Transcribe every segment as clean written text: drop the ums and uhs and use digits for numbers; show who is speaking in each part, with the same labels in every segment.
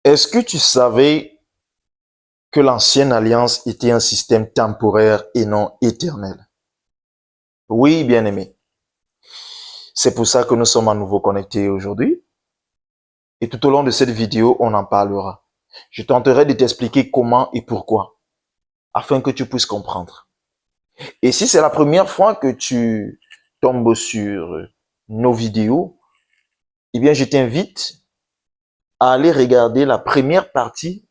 Speaker 1: Est-ce que tu savais que l'ancienne alliance était un système temporaire et non éternel? Oui, bien-aimé. C'est pour ça que nous sommes à nouveau connectés aujourd'hui. Et tout au long de cette vidéo, on en parlera. Je tenterai de t'expliquer comment et pourquoi, afin que tu puisses comprendre. Et si c'est la première fois que tu tombes sur nos vidéos, eh bien, je t'invite à aller regarder la première partie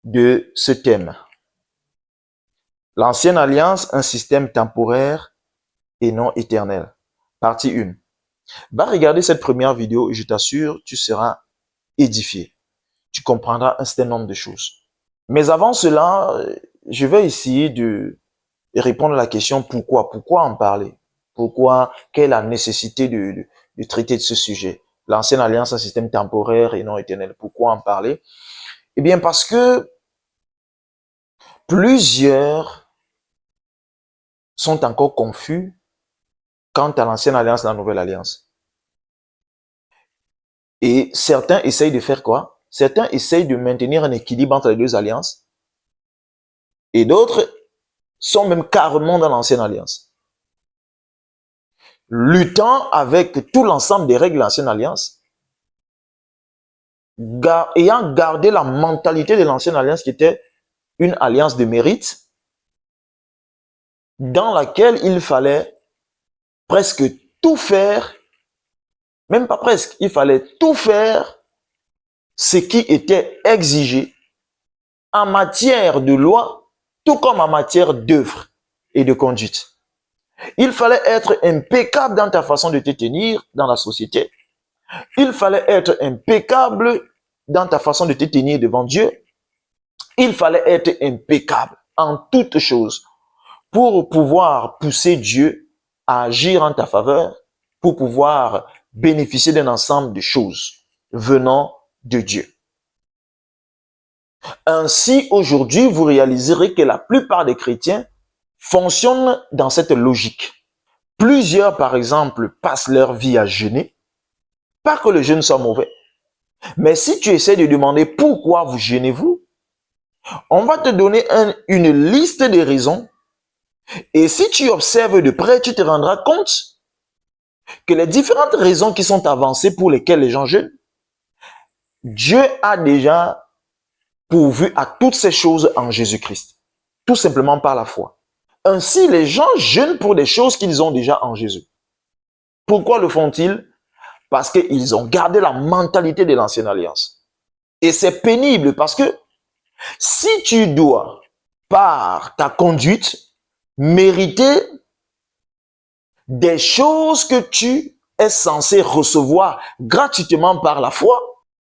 Speaker 1: de ce thème. L'ancienne alliance, un système temporaire et non éternel. Partie 1. Va regarder cette première vidéo et je t'assure, tu seras édifié. Tu comprendras un certain nombre de choses. Mais avant cela, je vais essayer de répondre à la question pourquoi. Pourquoi en parler? Pourquoi? Quelle est la nécessité de traiter de ce sujet? L'ancienne alliance, un système temporaire et non éternel. Pourquoi en parler? Eh bien, parce que plusieurs sont encore confus quant à l'ancienne alliance et la nouvelle alliance. Et certains essayent de faire quoi? Certains essayent de maintenir un équilibre entre les deux alliances. Et d'autres sont même carrément dans l'ancienne alliance. Luttant avec tout l'ensemble des règles de l'ancienne alliance, ayant gardé la mentalité de l'ancienne alliance qui était une alliance de mérite, dans laquelle il fallait presque tout faire, même pas presque, il fallait tout faire ce qui était exigé en matière de loi, tout comme en matière d'œuvre et de conduite. Il fallait être impeccable dans ta façon de te tenir dans la société. Il fallait être impeccable dans ta façon de te tenir devant Dieu. Il fallait être impeccable en toutes choses pour pouvoir pousser Dieu à agir en ta faveur, pour pouvoir bénéficier d'un ensemble de choses venant de Dieu. Ainsi, aujourd'hui, vous réaliserez que la plupart des chrétiens fonctionnent dans cette logique. Plusieurs, par exemple, passent leur vie à jeûner. Pas que le jeûne soit mauvais. Mais si tu essaies de demander pourquoi vous jeûnez-vous, on va te donner une liste de raisons. Et si tu observes de près, tu te rendras compte que les différentes raisons qui sont avancées pour lesquelles les gens jeûnent, Dieu a déjà pourvu à toutes ces choses en Jésus-Christ. Tout simplement par la foi. Ainsi, les gens jeûnent pour des choses qu'ils ont déjà en Jésus. Pourquoi le font-ils? Parce qu'ils ont gardé la mentalité de l'ancienne alliance. Et c'est pénible parce que si tu dois, par ta conduite, mériter des choses que tu es censé recevoir gratuitement par la foi,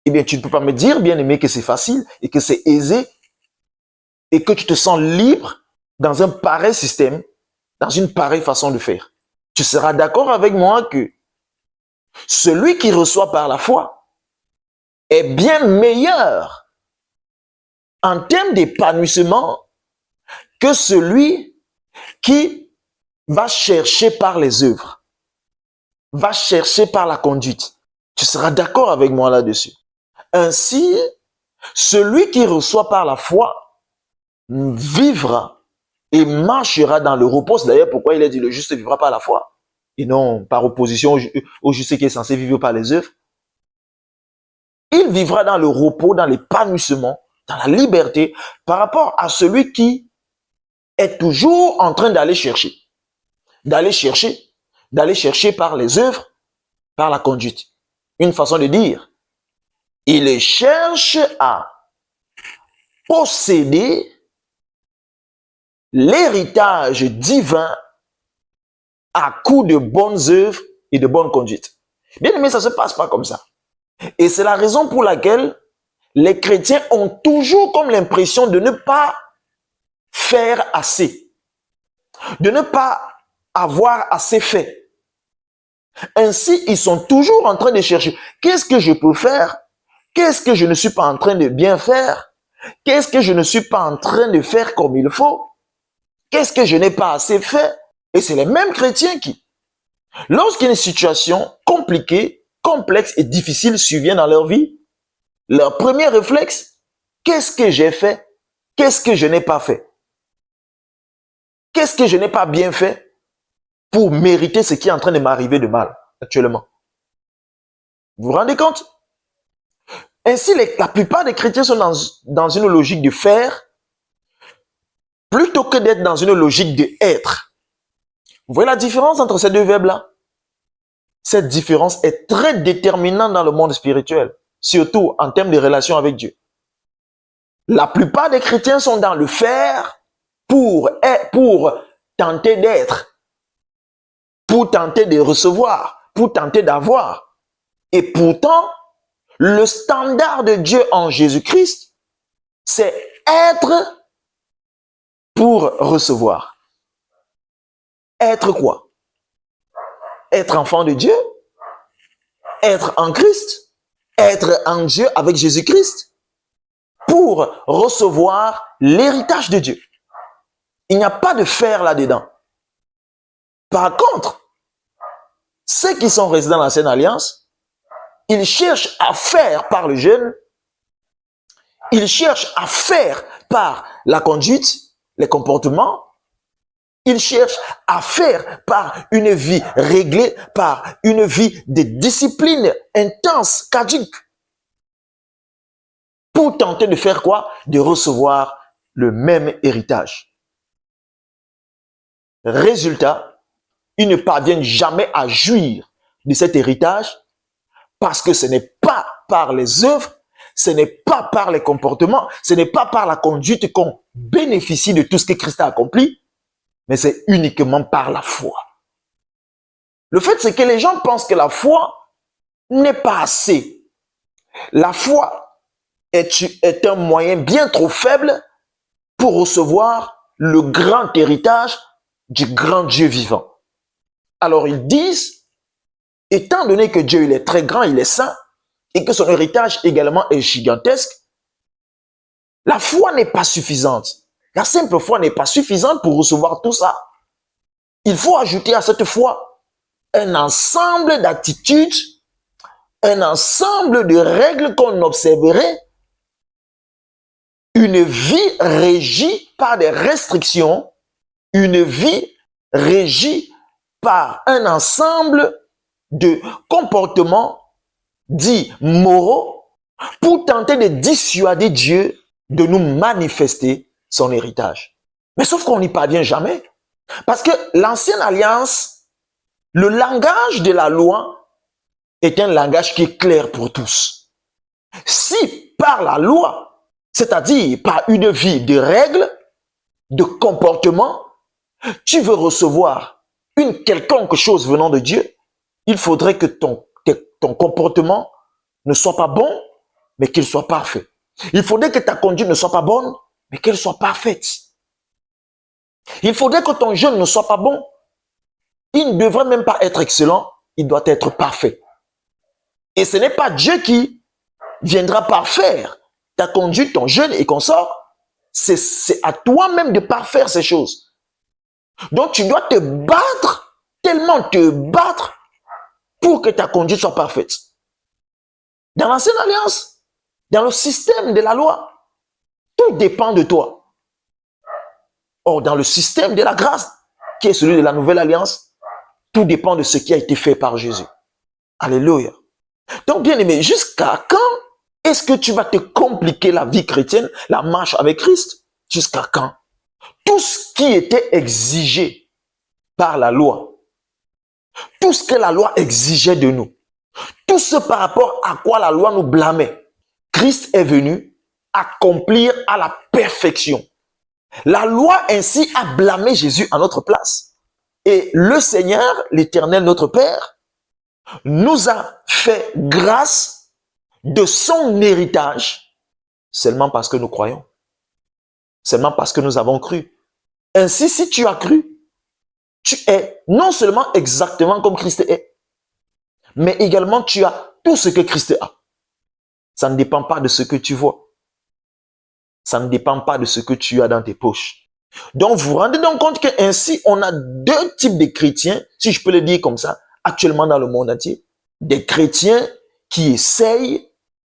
Speaker 1: eh bien, tu ne peux pas me dire, bien-aimé, que c'est facile et que c'est aisé et que tu te sens libre dans un pareil système, dans une pareille façon de faire. Tu seras d'accord avec moi que celui qui reçoit par la foi est bien meilleur en termes d'épanouissement que celui qui va chercher par les œuvres, va chercher par la conduite. Tu seras d'accord avec moi là-dessus. Ainsi, celui qui reçoit par la foi vivra et marchera dans le repos. C'est d'ailleurs pourquoi il est dit le juste vivra par la foi et non par opposition au juste qui est censé vivre par les œuvres. Il vivra dans le repos, dans l'épanouissement, dans la liberté par rapport à celui qui est toujours en train d'aller chercher par les œuvres, par la conduite. Une façon de dire, il cherche à posséder l'héritage divin à coup de bonnes œuvres et de bonnes conduites. Bien aimé, ça ne se passe pas comme ça. Et c'est la raison pour laquelle les chrétiens ont toujours comme l'impression de ne pas faire assez, de ne pas avoir assez fait. Ainsi, ils sont toujours en train de chercher. Qu'est-ce que je peux faire? Qu'est-ce que je ne suis pas en train de bien faire? Qu'est-ce que je ne suis pas en train de faire comme il faut? Qu'est-ce que je n'ai pas assez fait? Et c'est les mêmes chrétiens qui, lorsqu'une situation compliquée, complexe et difficile survient dans leur vie, Leur premier réflexe, qu'est-ce que j'ai fait? Qu'est-ce que je n'ai pas fait? Qu'est-ce que je n'ai pas bien fait pour mériter ce qui est en train de m'arriver de mal actuellement? Vous vous rendez compte? Ainsi, la plupart des chrétiens sont dans une logique de faire plutôt que d'être dans une logique de être. Vous voyez la différence entre ces deux verbes-là? Cette différence est très déterminante dans le monde spirituel, surtout en termes de relation avec Dieu. La plupart des chrétiens sont dans le faire pour tenter d'être, pour tenter de recevoir, pour tenter d'avoir. Et pourtant, le standard de Dieu en Jésus-Christ, c'est être pour recevoir. Être quoi? Être enfant de Dieu, être en Christ, être en Dieu avec Jésus-Christ, pour recevoir l'héritage de Dieu. Il n'y a pas de faire là-dedans. Par contre, ceux qui sont restés dans l'ancienne alliance, ils cherchent à faire par le jeûne, ils cherchent à faire par la conduite, les comportements, ils cherchent à faire par une vie réglée, par une vie de discipline intense, caduque, pour tenter de faire quoi? De recevoir le même héritage. Résultat, ils ne parviennent jamais à jouir de cet héritage parce que ce n'est pas par les œuvres, ce n'est pas par les comportements, ce n'est pas par la conduite qu'on bénéficie de tout ce que Christ a accompli, mais c'est uniquement par la foi. Le fait, c'est que les gens pensent que la foi n'est pas assez. La foi est un moyen bien trop faible pour recevoir le grand héritage du grand Dieu vivant. Alors ils disent, étant donné que Dieu il est très grand, il est saint, et que son héritage également est gigantesque, la foi n'est pas suffisante. La simple foi n'est pas suffisante pour recevoir tout ça. Il faut ajouter à cette foi un ensemble d'attitudes, un ensemble de règles qu'on observerait, une vie régie par des restrictions, une vie régie par un ensemble de comportements dits moraux pour tenter de dissuader Dieu de nous manifester son héritage. Mais sauf qu'on n'y parvient jamais. Parce que l'ancienne alliance, le langage de la loi est un langage qui est clair pour tous. Si par la loi, c'est-à-dire par une vie de règles, de comportements, tu veux recevoir une quelconque chose venant de Dieu, il faudrait que ton comportement ne soit pas bon, mais qu'il soit parfait. Il faudrait que ta conduite ne soit pas bonne, mais qu'elle soit parfaite. Il faudrait que ton jeûne ne soit pas bon. Il ne devrait même pas être excellent, il doit être parfait. Et ce n'est pas Dieu qui viendra parfaire ta conduite, ton jeûne et consort. C'est à toi-même de parfaire ces choses. Donc tu dois te battre, tellement te battre pour que ta conduite soit parfaite. Dans l'ancienne alliance, dans le système de la loi, tout dépend de toi. Or, dans le système de la grâce, qui est celui de la nouvelle alliance, tout dépend de ce qui a été fait par Jésus. Alléluia. Donc, bien aimé, jusqu'à quand est-ce que tu vas te compliquer la vie chrétienne, la marche avec Christ? Jusqu'à quand? Tout ce qui était exigé par la loi, tout ce que la loi exigeait de nous, tout ce par rapport à quoi la loi nous blâmait, Christ est venu accomplir à la perfection. La loi ainsi a blâmé Jésus à notre place. Et le Seigneur, l'Éternel, notre Père, nous a fait grâce de son héritage seulement parce que nous croyons. Seulement parce que nous avons cru. Ainsi, si tu as cru, tu es non seulement exactement comme Christ est, mais également tu as tout ce que Christ a. Ça ne dépend pas de ce que tu vois. Ça ne dépend pas de ce que tu as dans tes poches. Donc, vous vous rendez donc compte qu'ainsi, on a deux types de chrétiens, si je peux le dire comme ça, actuellement dans le monde entier. Des chrétiens qui essayent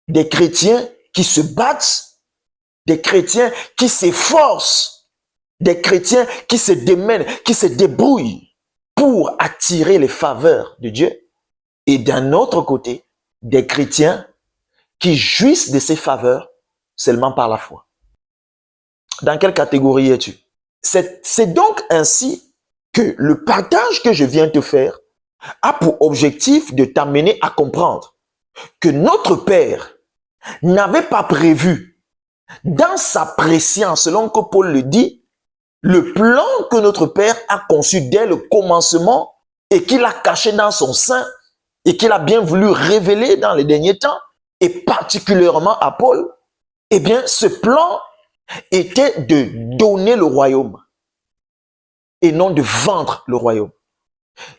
Speaker 1: des chrétiens qui se battent, des chrétiens qui s'efforcent, des chrétiens qui se démènent, qui se débrouillent pour attirer les faveurs de Dieu. Et d'un autre côté, des chrétiens qui jouissent de ces faveurs seulement par la foi. Dans quelle catégorie es-tu? C'est donc ainsi que le partage que je viens te faire a pour objectif de t'amener à comprendre que notre Père n'avait pas prévu dans sa préscience, selon que Paul le dit, le plan que notre Père a conçu dès le commencement et qu'il a caché dans son sein et qu'il a bien voulu révéler dans les derniers temps, et particulièrement à Paul, eh bien, ce plan était de donner le royaume et non de vendre le royaume.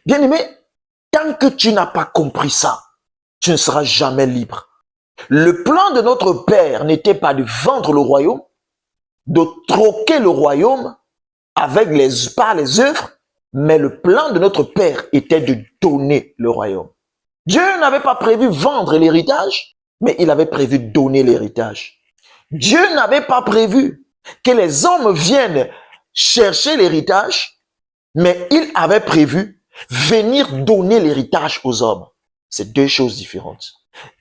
Speaker 1: Bien-aimé, tant que tu n'as pas compris ça, tu ne seras jamais libre. Le plan de notre Père n'était pas de vendre le royaume, de troquer le royaume par les œuvres, mais le plan de notre Père était de donner le royaume. Dieu n'avait pas prévu vendre l'héritage, mais il avait prévu donner l'héritage. Dieu n'avait pas prévu que les hommes viennent chercher l'héritage, mais il avait prévu venir donner l'héritage aux hommes. C'est deux choses différentes.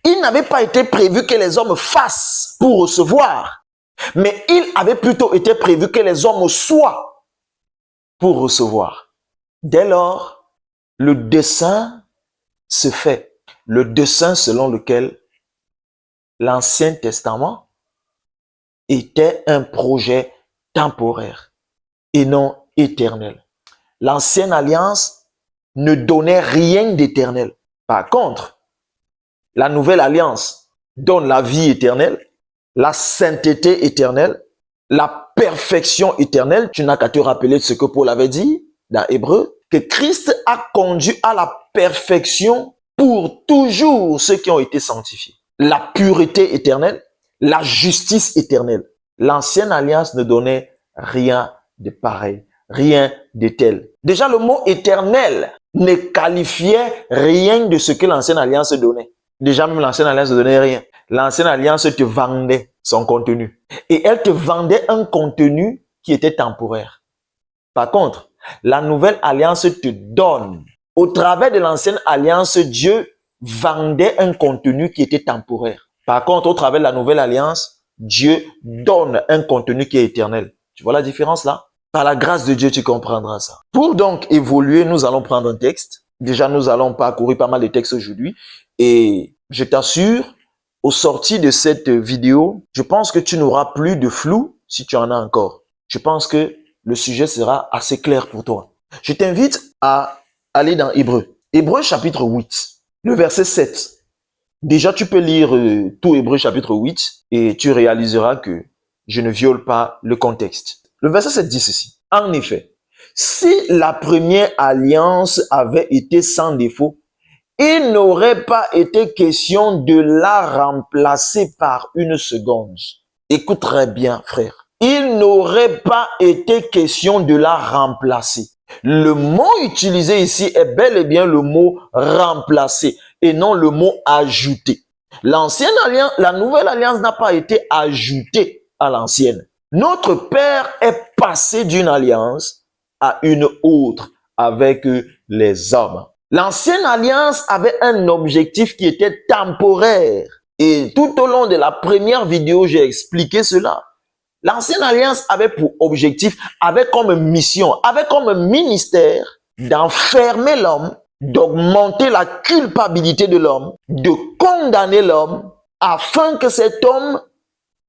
Speaker 1: Il n'avait pas été prévu que les hommes fassent pour recevoir, mais il avait plutôt été prévu que les hommes soient pour recevoir. Dès lors, le dessein se fait. Le dessein selon lequel l'Ancien Testament était un projet temporaire et non éternel. L'ancienne alliance ne donnait rien d'éternel. Par contre, la nouvelle alliance donne la vie éternelle, la sainteté éternelle, la perfection éternelle. Tu n'as qu'à te rappeler de ce que Paul avait dit dans Hébreux, que Christ a conduit à la perfection pour toujours ceux qui ont été sanctifiés. La pureté éternelle, la justice éternelle. L'ancienne alliance ne donnait rien de pareil, rien de tel. Déjà, le mot éternel ne qualifiait rien de ce que l'ancienne alliance donnait. Déjà, même l'ancienne alliance ne donnait rien. L'ancienne alliance te vendait son contenu. Et elle te vendait un contenu qui était temporaire. Par contre, la nouvelle alliance te donne. Au travers de l'ancienne alliance, Dieu vendait un contenu qui était temporaire. Par contre, au travers de la nouvelle alliance, Dieu donne un contenu qui est éternel. Tu vois la différence là? Par la grâce de Dieu, tu comprendras ça. Pour donc évoluer, nous allons prendre un texte. Déjà, nous allons parcourir pas mal de textes aujourd'hui. Et je t'assure, au sorti de cette vidéo, je pense que tu n'auras plus de flou si tu en as encore. Je pense que le sujet sera assez clair pour toi. Je t'invite à aller dans Hébreux. Hébreux chapitre 8, le verset 7. Déjà, tu peux lire tout Hébreux chapitre 8 et tu réaliseras que je ne viole pas le contexte. Le verset 7 dit ceci. En effet, si la première alliance avait été sans défaut, il n'aurait pas été question de la remplacer par une seconde. Écoute très bien, frère. Il n'aurait pas été question de la remplacer. Le mot utilisé ici est bel et bien le mot remplacer et non le mot ajouter. L'ancienne alliance, la nouvelle alliance n'a pas été ajoutée à l'ancienne. Notre Père est passé d'une alliance à une autre avec les hommes. L'ancienne alliance avait un objectif qui était temporaire. Et tout au long de la première vidéo, j'ai expliqué cela. L'ancienne alliance avait pour objectif, avait comme mission, avait comme ministère d'enfermer l'homme, d'augmenter la culpabilité de l'homme, de condamner l'homme, afin que cet homme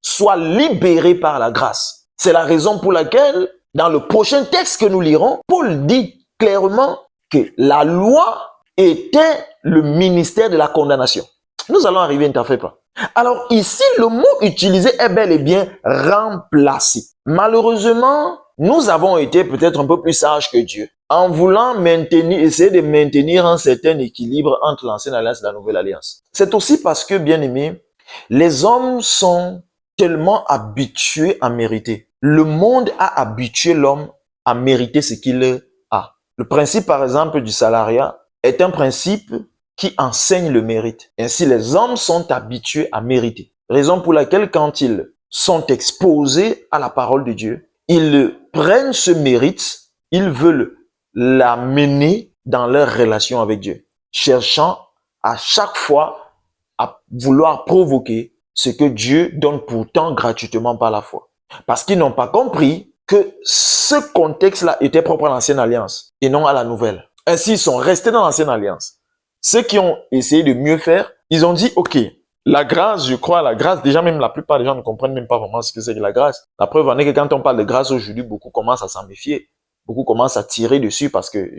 Speaker 1: soit libéré par la grâce. C'est la raison pour laquelle, dans le prochain texte que nous lirons, Paul dit clairement que la loi était le ministère de la condamnation. Nous allons arriver, ne t'en fais pas. Alors ici, le mot utilisé est bel et bien remplacer. Malheureusement, nous avons été peut-être un peu plus sages que Dieu en voulant essayer de maintenir un certain équilibre entre l'ancienne alliance et la nouvelle alliance. C'est aussi parce que, bien aimé, les hommes sont tellement habitués à mériter. Le monde a habitué l'homme à mériter ce qu'il a. Le principe, par exemple, du salariat est un principe qui enseigne le mérite. Ainsi, les hommes sont habitués à mériter. Raison pour laquelle, quand ils sont exposés à la parole de Dieu, ils prennent ce mérite, ils veulent l'amener dans leur relation avec Dieu, cherchant à chaque fois à vouloir provoquer ce que Dieu donne pourtant gratuitement par la foi. Parce qu'ils n'ont pas compris que ce contexte-là était propre à l'ancienne alliance et non à la nouvelle. Ainsi, ils sont restés dans l'ancienne alliance. Ceux qui ont essayé de mieux faire, ils ont dit, OK, la grâce, je crois, la grâce, déjà même la plupart des gens ne comprennent même pas vraiment ce que c'est que la grâce. La preuve en est que quand on parle de grâce aujourd'hui, beaucoup commencent à s'en méfier. Beaucoup commencent à tirer dessus parce que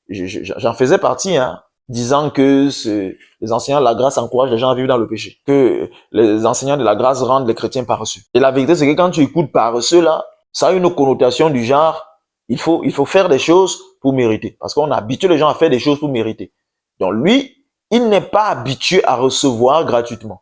Speaker 1: j'en faisais partie, hein, disant que les enseignants de la grâce encouragent les gens à vivre dans le péché, que les enseignants de la grâce rendent les chrétiens paresseux. Et la vérité, c'est que quand tu écoutes paresseux, là, ça a une connotation du genre, il faut faire des choses pour mériter. Parce qu'on habitue les gens à faire des choses pour mériter. Donc lui, il n'est pas habitué à recevoir gratuitement.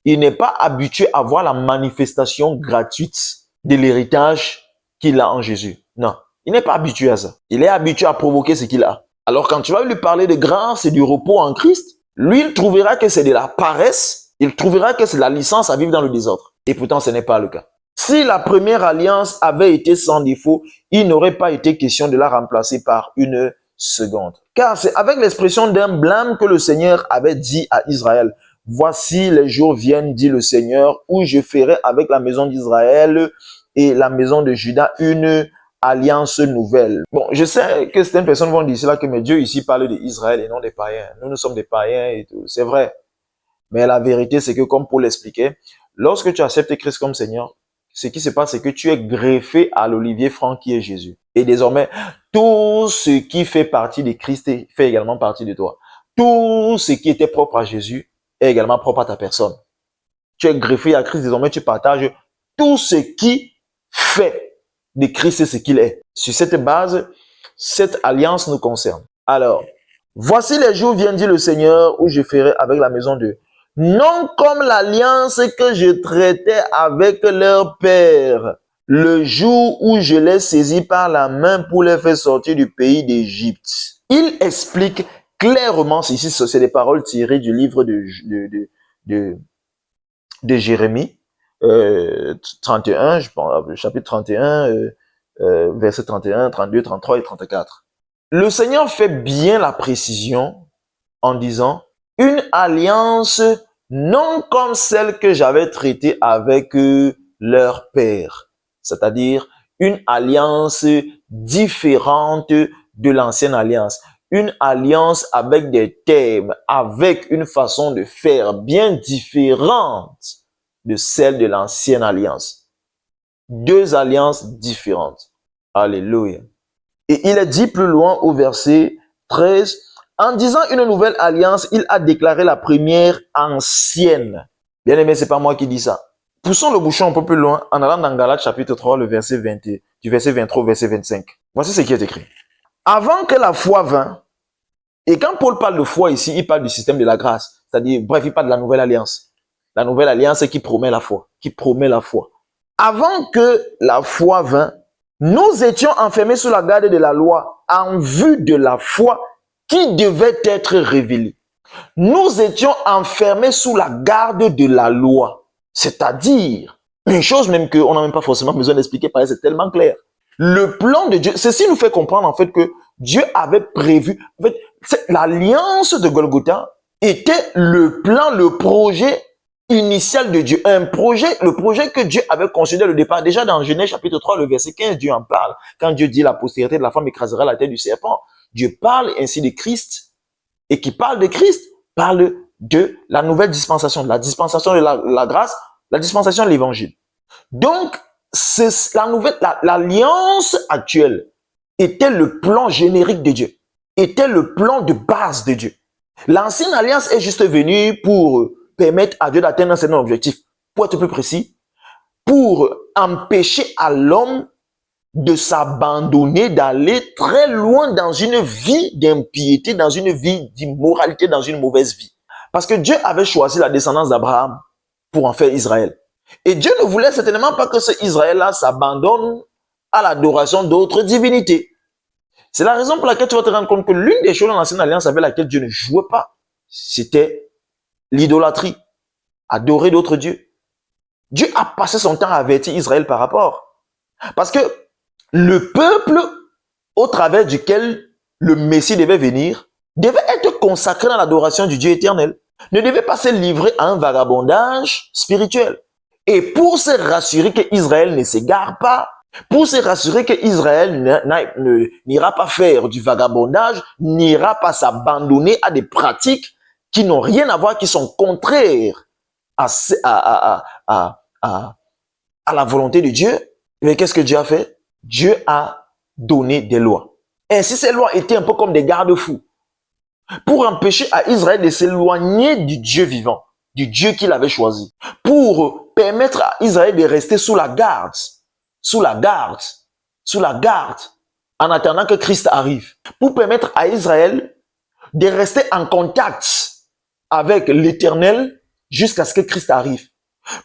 Speaker 1: Il n'est pas habitué à voir la manifestation gratuite de l'héritage qu'il a en Jésus. Non, il n'est pas habitué à ça. Il est habitué à provoquer ce qu'il a. Alors quand tu vas lui parler de grâce et du repos en Christ, lui, il trouvera que c'est de la paresse, il trouvera que c'est la licence à vivre dans le désordre. Et pourtant, ce n'est pas le cas. Si la première alliance avait été sans défaut, il n'aurait pas été question de la remplacer par une seconde. Car c'est avec l'expression d'un blâme que le Seigneur avait dit à Israël, « Voici les jours viennent, dit le Seigneur, où je ferai avec la maison d'Israël et la maison de Juda une alliance nouvelle. » Bon, je sais que certaines personnes vont dire cela, que mais Dieu ici parle d'Israël et non des païens. Nous sommes des païens et tout. C'est vrai. Mais la vérité, c'est que comme Paul l'expliquait, lorsque tu acceptes Christ comme Seigneur, ce qui se passe, c'est que tu es greffé à l'olivier franc qui est Jésus. Et désormais, tout ce qui fait partie de Christ fait également partie de toi. Tout ce qui était propre à Jésus est également propre à ta personne. Tu es greffé à Christ, désormais tu partages tout ce qui fait de Christ ce qu'il est. Sur cette base, cette alliance nous concerne. Alors, voici les jours, viennent dit le Seigneur, où je ferai avec la maison de... Non comme l'alliance que je traitais avec leur père, le jour où je les saisis par la main pour les faire sortir du pays d'Égypte. Il explique clairement, ici c'est des paroles tirées du livre de Jérémie, 31, je pense, chapitre 31, verset 31, 32, 33 et 34. Le Seigneur fait bien la précision en disant une alliance non comme celle que j'avais traitée avec leur père, c'est-à-dire une alliance différente de l'ancienne alliance, une alliance avec des thèmes, avec une façon de faire bien différente de celle de l'ancienne alliance. Deux alliances différentes. Alléluia. Et il est dit plus loin au verset 13, en disant une nouvelle alliance, il a déclaré la première ancienne. Bien aimé, c'est pas moi qui dis ça. Poussons le bouchon un peu plus loin en allant dans Galates chapitre 3, le verset 20, du verset 23 au verset 25. Voici ce qui est écrit. Avant que la foi vînt, et quand Paul parle de foi ici, il parle du système de la grâce. C'est-à-dire, bref, il parle de la nouvelle alliance. La nouvelle alliance qui promet la foi, qui promet la foi. Avant que la foi vînt, nous étions enfermés sous la garde de la loi en vue de la foi qui devait être révélée. Nous étions enfermés sous la garde de la loi. C'est-à-dire, une chose même qu'on n'a même pas forcément besoin d'expliquer parce que c'est tellement clair. Le plan de Dieu, ceci nous fait comprendre en fait que Dieu avait prévu, en fait, l'alliance de Golgotha était le plan, le projet initial de Dieu. Le projet que Dieu avait conçu dès le départ. Déjà dans Genèse chapitre 3, le verset 15, Dieu en parle. Quand Dieu dit la postérité de la femme écrasera la tête du serpent, Dieu parle ainsi de Christ. Et qui parle de Christ, parle de la nouvelle dispensation, de la dispensation de la grâce, la dispensation de l'évangile. Donc, l'alliance actuelle était le plan générique de Dieu, était le plan de base de Dieu. L'ancienne alliance est juste venue pour permettre à Dieu d'atteindre un certain objectif. Pour être plus précis, pour empêcher à l'homme de s'abandonner, d'aller très loin dans une vie d'impiété, dans une vie d'immoralité, dans une mauvaise vie. Parce que Dieu avait choisi la descendance d'Abraham pour en faire Israël. Et Dieu ne voulait certainement pas que ce Israël-là s'abandonne à l'adoration d'autres divinités. C'est la raison pour laquelle tu vas te rendre compte que l'une des choses dans l'ancienne alliance avec laquelle Dieu ne jouait pas, c'était l'idolâtrie, adorer d'autres dieux. Dieu a passé son temps à avertir Israël par rapport. Parce que le peuple au travers duquel le Messie devait venir, devait être consacré dans l'adoration du Dieu éternel. Ne devait pas se livrer à un vagabondage spirituel. Et pour se rassurer qu'Israël ne s'égare pas, pour se rassurer qu'Israël n'ira pas faire du vagabondage, n'ira pas s'abandonner à des pratiques qui n'ont rien à voir, qui sont contraires à la volonté de Dieu, mais qu'est-ce que Dieu a fait? Dieu a donné des lois. Ainsi, ces lois étaient un peu comme des garde-fous pour empêcher à Israël de s'éloigner du Dieu vivant, du Dieu qu'il avait choisi, pour permettre à Israël de rester sous la garde, en attendant que Christ arrive, pour permettre à Israël de rester en contact avec l'Éternel jusqu'à ce que Christ arrive,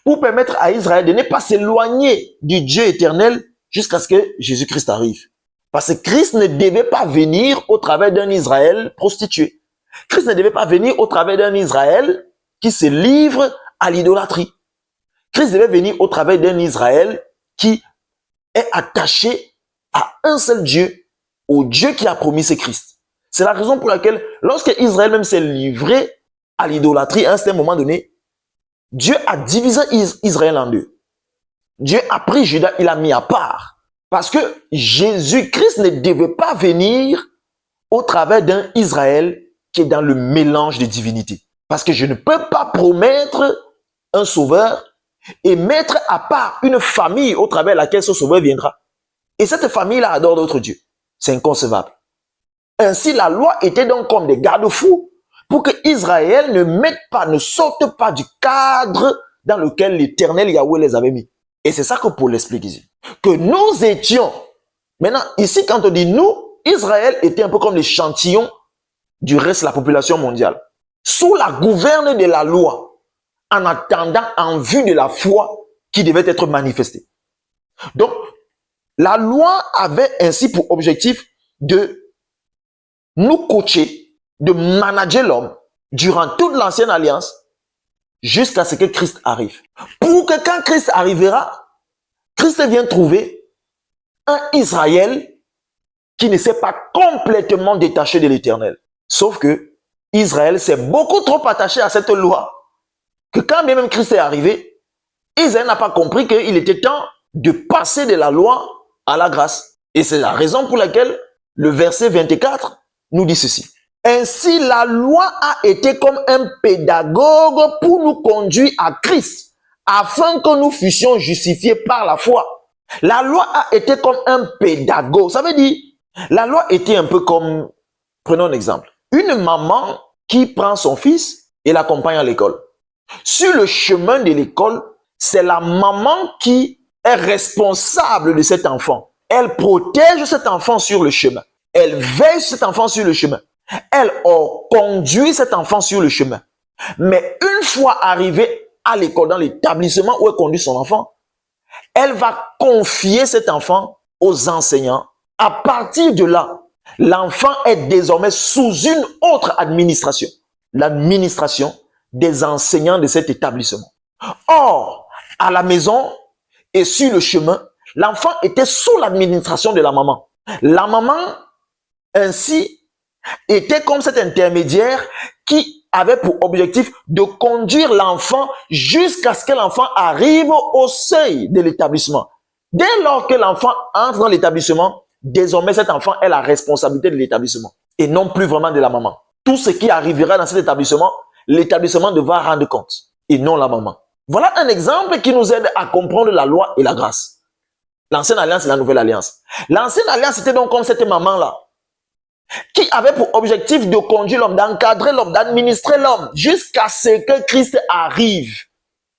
Speaker 1: pour permettre à Israël de ne pas s'éloigner du Dieu éternel jusqu'à ce que Jésus-Christ arrive. Parce que Christ ne devait pas venir au travers d'un Israël prostitué. Christ ne devait pas venir au travers d'un Israël qui se livre à l'idolâtrie. Christ devait venir au travers d'un Israël qui est attaché à un seul Dieu, au Dieu qui a promis c'est Christ. C'est la raison pour laquelle, lorsque Israël même s'est livré à l'idolâtrie à un certain moment donné, Dieu a divisé Israël en deux. Dieu a pris Judas, il l'a mis à part. Parce que Jésus-Christ ne devait pas venir au travers d'un Israël qui est dans le mélange des divinités. Parce que je ne peux pas promettre un sauveur et mettre à part une famille au travers de laquelle ce sauveur viendra. Et cette famille-là adore d'autres dieux. C'est inconcevable. Ainsi, la loi était donc comme des garde-fous pour que Israël ne sorte pas du cadre dans lequel l'Éternel Yahweh les avait mis. Et c'est ça que Paul explique ici. Que nous étions, maintenant, ici, quand on dit nous, Israël était un peu comme l'échantillon du reste de la population mondiale. Sous la gouverne de la loi, en attendant, en vue de la foi qui devait être manifestée. Donc, la loi avait ainsi pour objectif de nous coacher, de manager l'homme durant toute l'ancienne alliance jusqu'à ce que Christ arrive. Pour que quand Christ arrivera, Christ vient trouver un Israël qui ne s'est pas complètement détaché de l'Éternel. Sauf que Israël s'est beaucoup trop attaché à cette loi que quand bien même Christ est arrivé, Israël n'a pas compris qu'il était temps de passer de la loi à la grâce. Et c'est la raison pour laquelle le verset 24 nous dit ceci. Ainsi, la loi a été comme un pédagogue pour nous conduire à Christ, afin que nous fussions justifiés par la foi. La loi a été comme un pédagogue. Ça veut dire, la loi était un peu comme, prenons un exemple, une maman qui prend son fils et l'accompagne à l'école. Sur le chemin de l'école, c'est la maman qui est responsable de cet enfant. Elle protège cet enfant sur le chemin. Elle veille cet enfant sur le chemin. Elle conduit cet enfant sur le chemin. Mais une fois arrivé à l'école, dans l'établissement où elle conduit son enfant, elle va confier cet enfant aux enseignants. À partir de là, l'enfant est désormais sous une autre administration. L'administration des enseignants de cet établissement. Or, à la maison et sur le chemin, l'enfant était sous l'administration de la maman. La maman, ainsi, était comme cet intermédiaire qui avait pour objectif de conduire l'enfant jusqu'à ce que l'enfant arrive au seuil de l'établissement. Dès lors que l'enfant entre dans l'établissement, désormais cet enfant est la responsabilité de l'établissement et non plus vraiment de la maman. Tout ce qui arrivera dans cet établissement, l'établissement devra rendre compte et non la maman. Voilà un exemple qui nous aide à comprendre la loi et la grâce. L'ancienne alliance et la nouvelle alliance. L'ancienne alliance était donc comme cette maman-là, qui avait pour objectif de conduire l'homme, d'encadrer l'homme, d'administrer l'homme, jusqu'à ce que Christ arrive.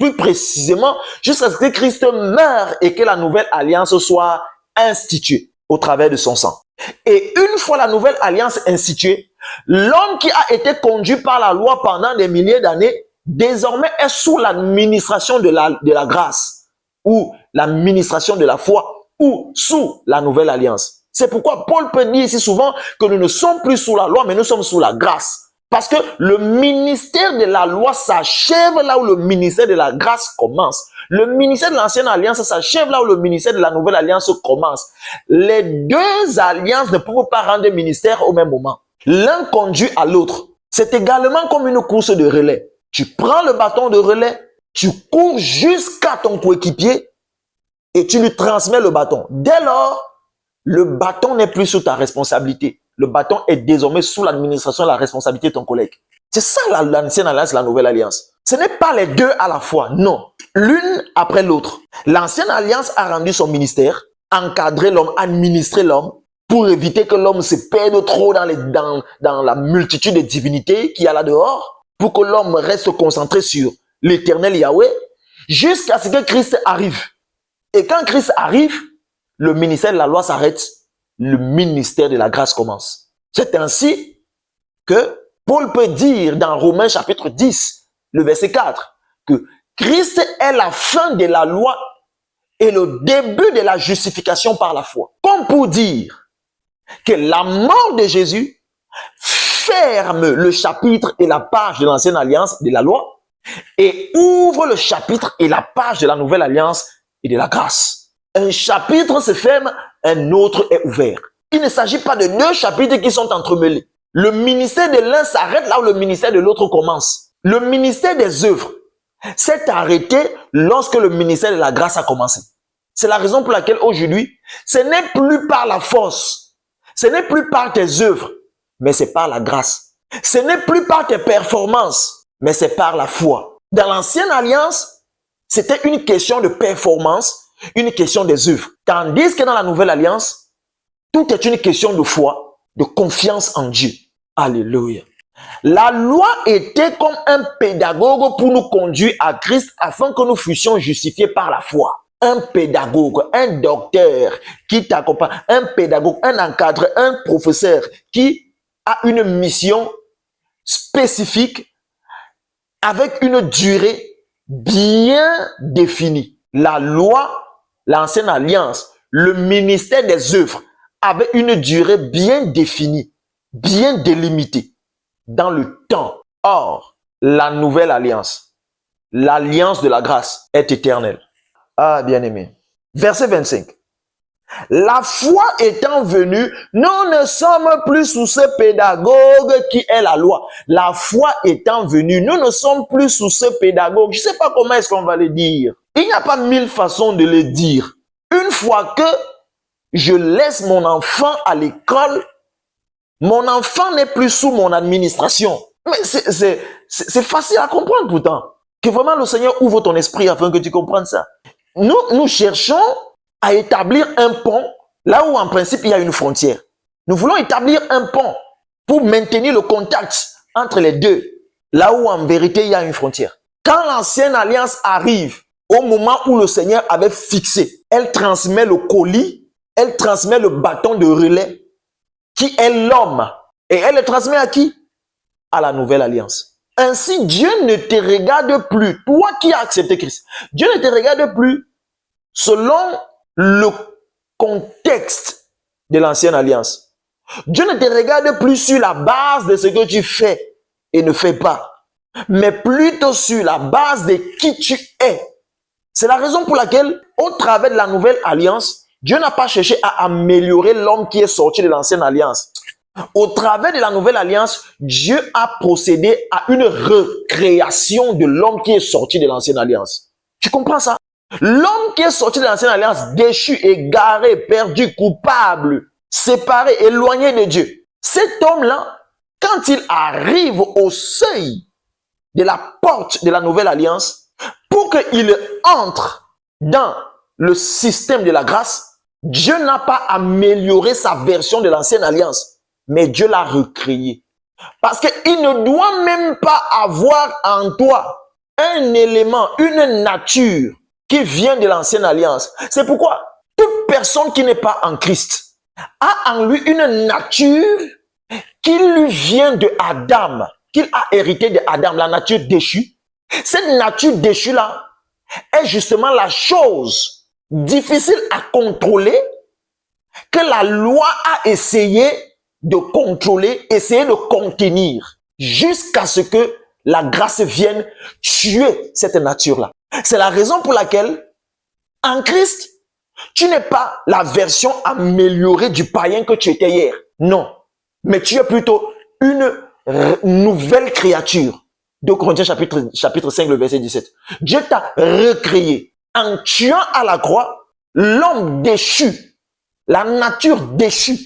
Speaker 1: Plus précisément, jusqu'à ce que Christ meure et que la nouvelle alliance soit instituée au travers de son sang. Et une fois la nouvelle alliance instituée, l'homme qui a été conduit par la loi pendant des milliers d'années, désormais est sous l'administration de la grâce, ou l'administration de la foi, ou sous la nouvelle alliance. C'est pourquoi Paul peut dire ici souvent que nous ne sommes plus sous la loi, mais nous sommes sous la grâce. Parce que le ministère de la loi s'achève là où le ministère de la grâce commence. Le ministère de l'ancienne alliance s'achève là où le ministère de la nouvelle alliance commence. Les deux alliances ne peuvent pas rendre ministère au même moment. L'un conduit à l'autre. C'est également comme une course de relais. Tu prends le bâton de relais, tu cours jusqu'à ton coéquipier et tu lui transmets le bâton. Dès lors, le bâton n'est plus sous ta responsabilité. Le bâton est désormais sous l'administration et la responsabilité de ton collègue. C'est ça l'ancienne alliance, la nouvelle alliance. Ce n'est pas les deux à la fois, non. L'une après l'autre. L'ancienne alliance a rendu son ministère, encadré l'homme, administré l'homme, pour éviter que l'homme se perde trop dans la multitude de divinités qu'il y a là dehors, pour que l'homme reste concentré sur l'éternel Yahweh, jusqu'à ce que Christ arrive. Et quand Christ arrive, le ministère de la loi s'arrête, le ministère de la grâce commence. C'est ainsi que Paul peut dire dans Romains chapitre 10, le verset 4, que Christ est la fin de la loi et le début de la justification par la foi. Comme pour dire que la mort de Jésus ferme le chapitre et la page de l'ancienne alliance de la loi et ouvre le chapitre et la page de la nouvelle alliance et de la grâce. Un chapitre se ferme, un autre est ouvert. Il ne s'agit pas de deux chapitres qui sont entremêlés. Le ministère de l'un s'arrête là où le ministère de l'autre commence. Le ministère des œuvres s'est arrêté lorsque le ministère de la grâce a commencé. C'est la raison pour laquelle aujourd'hui, ce n'est plus par la force, ce n'est plus par tes œuvres, mais c'est par la grâce. Ce n'est plus par tes performances, mais c'est par la foi. Dans l'ancienne alliance, c'était une question de performance, une question des œuvres. Tandis que dans la nouvelle alliance, tout est une question de foi, de confiance en Dieu. Alléluia. La loi était comme un pédagogue pour nous conduire à Christ afin que nous fussions justifiés par la foi. Un pédagogue, un docteur qui t'accompagne, un pédagogue, un encadreur, un professeur qui a une mission spécifique avec une durée bien définie. La loi, l'ancienne alliance, le ministère des œuvres avait une durée bien définie, bien délimitée dans le temps. Or, la nouvelle alliance, l'alliance de la grâce est éternelle. Ah, bien-aimé. Verset 25. La foi étant venue, nous ne sommes plus sous ce pédagogue qui est la loi. La foi étant venue, nous ne sommes plus sous ce pédagogue. Je ne sais pas comment est-ce qu'on va le dire. Il n'y a pas mille façons de le dire. Une fois que je laisse mon enfant à l'école, mon enfant n'est plus sous mon administration. Mais c'est facile à comprendre pourtant. Que vraiment le Seigneur ouvre ton esprit afin que tu comprennes ça. Nous cherchons à établir un pont là où en principe il y a une frontière. Nous voulons établir un pont pour maintenir le contact entre les deux, là où en vérité il y a une frontière. Quand l'ancienne alliance arrive, au moment où le Seigneur avait fixé, elle transmet le colis, elle transmet le bâton de relais qui est l'homme. Et elle le transmet à qui? À la nouvelle alliance. Ainsi, Dieu ne te regarde plus. Toi qui as accepté Christ, Dieu ne te regarde plus selon le contexte de l'ancienne alliance. Dieu ne te regarde plus sur la base de ce que tu fais et ne fais pas, mais plutôt sur la base de qui tu es. C'est la raison pour laquelle, au travers de la nouvelle alliance, Dieu n'a pas cherché à améliorer l'homme qui est sorti de l'ancienne alliance. Au travers de la nouvelle alliance, Dieu a procédé à une recréation de l'homme qui est sorti de l'ancienne alliance. Tu comprends ça? L'homme qui est sorti de l'ancienne alliance, déchu, égaré, perdu, coupable, séparé, éloigné de Dieu. Cet homme-là, quand il arrive au seuil de la porte de la nouvelle alliance, pour qu'il entre dans le système de la grâce, Dieu n'a pas amélioré sa version de l'ancienne alliance, mais Dieu l'a recréée. Parce qu'il ne doit même pas avoir en toi un élément, une nature qui vient de l'ancienne alliance. C'est pourquoi toute personne qui n'est pas en Christ a en lui une nature qui lui vient de Adam, qu'il a hérité de Adam, la nature déchue. Cette nature déchue-là est justement la chose difficile à contrôler que la loi a essayé de contrôler, essayé de contenir, jusqu'à ce que la grâce vienne tuer cette nature-là. C'est la raison pour laquelle, en Christ, tu n'es pas la version améliorée du païen que tu étais hier. Non. Mais tu es plutôt une nouvelle créature. 2 Corinthiens chapitre 5, le verset 17. Dieu t'a recréé en tuant à la croix l'homme déchu, la nature déchue,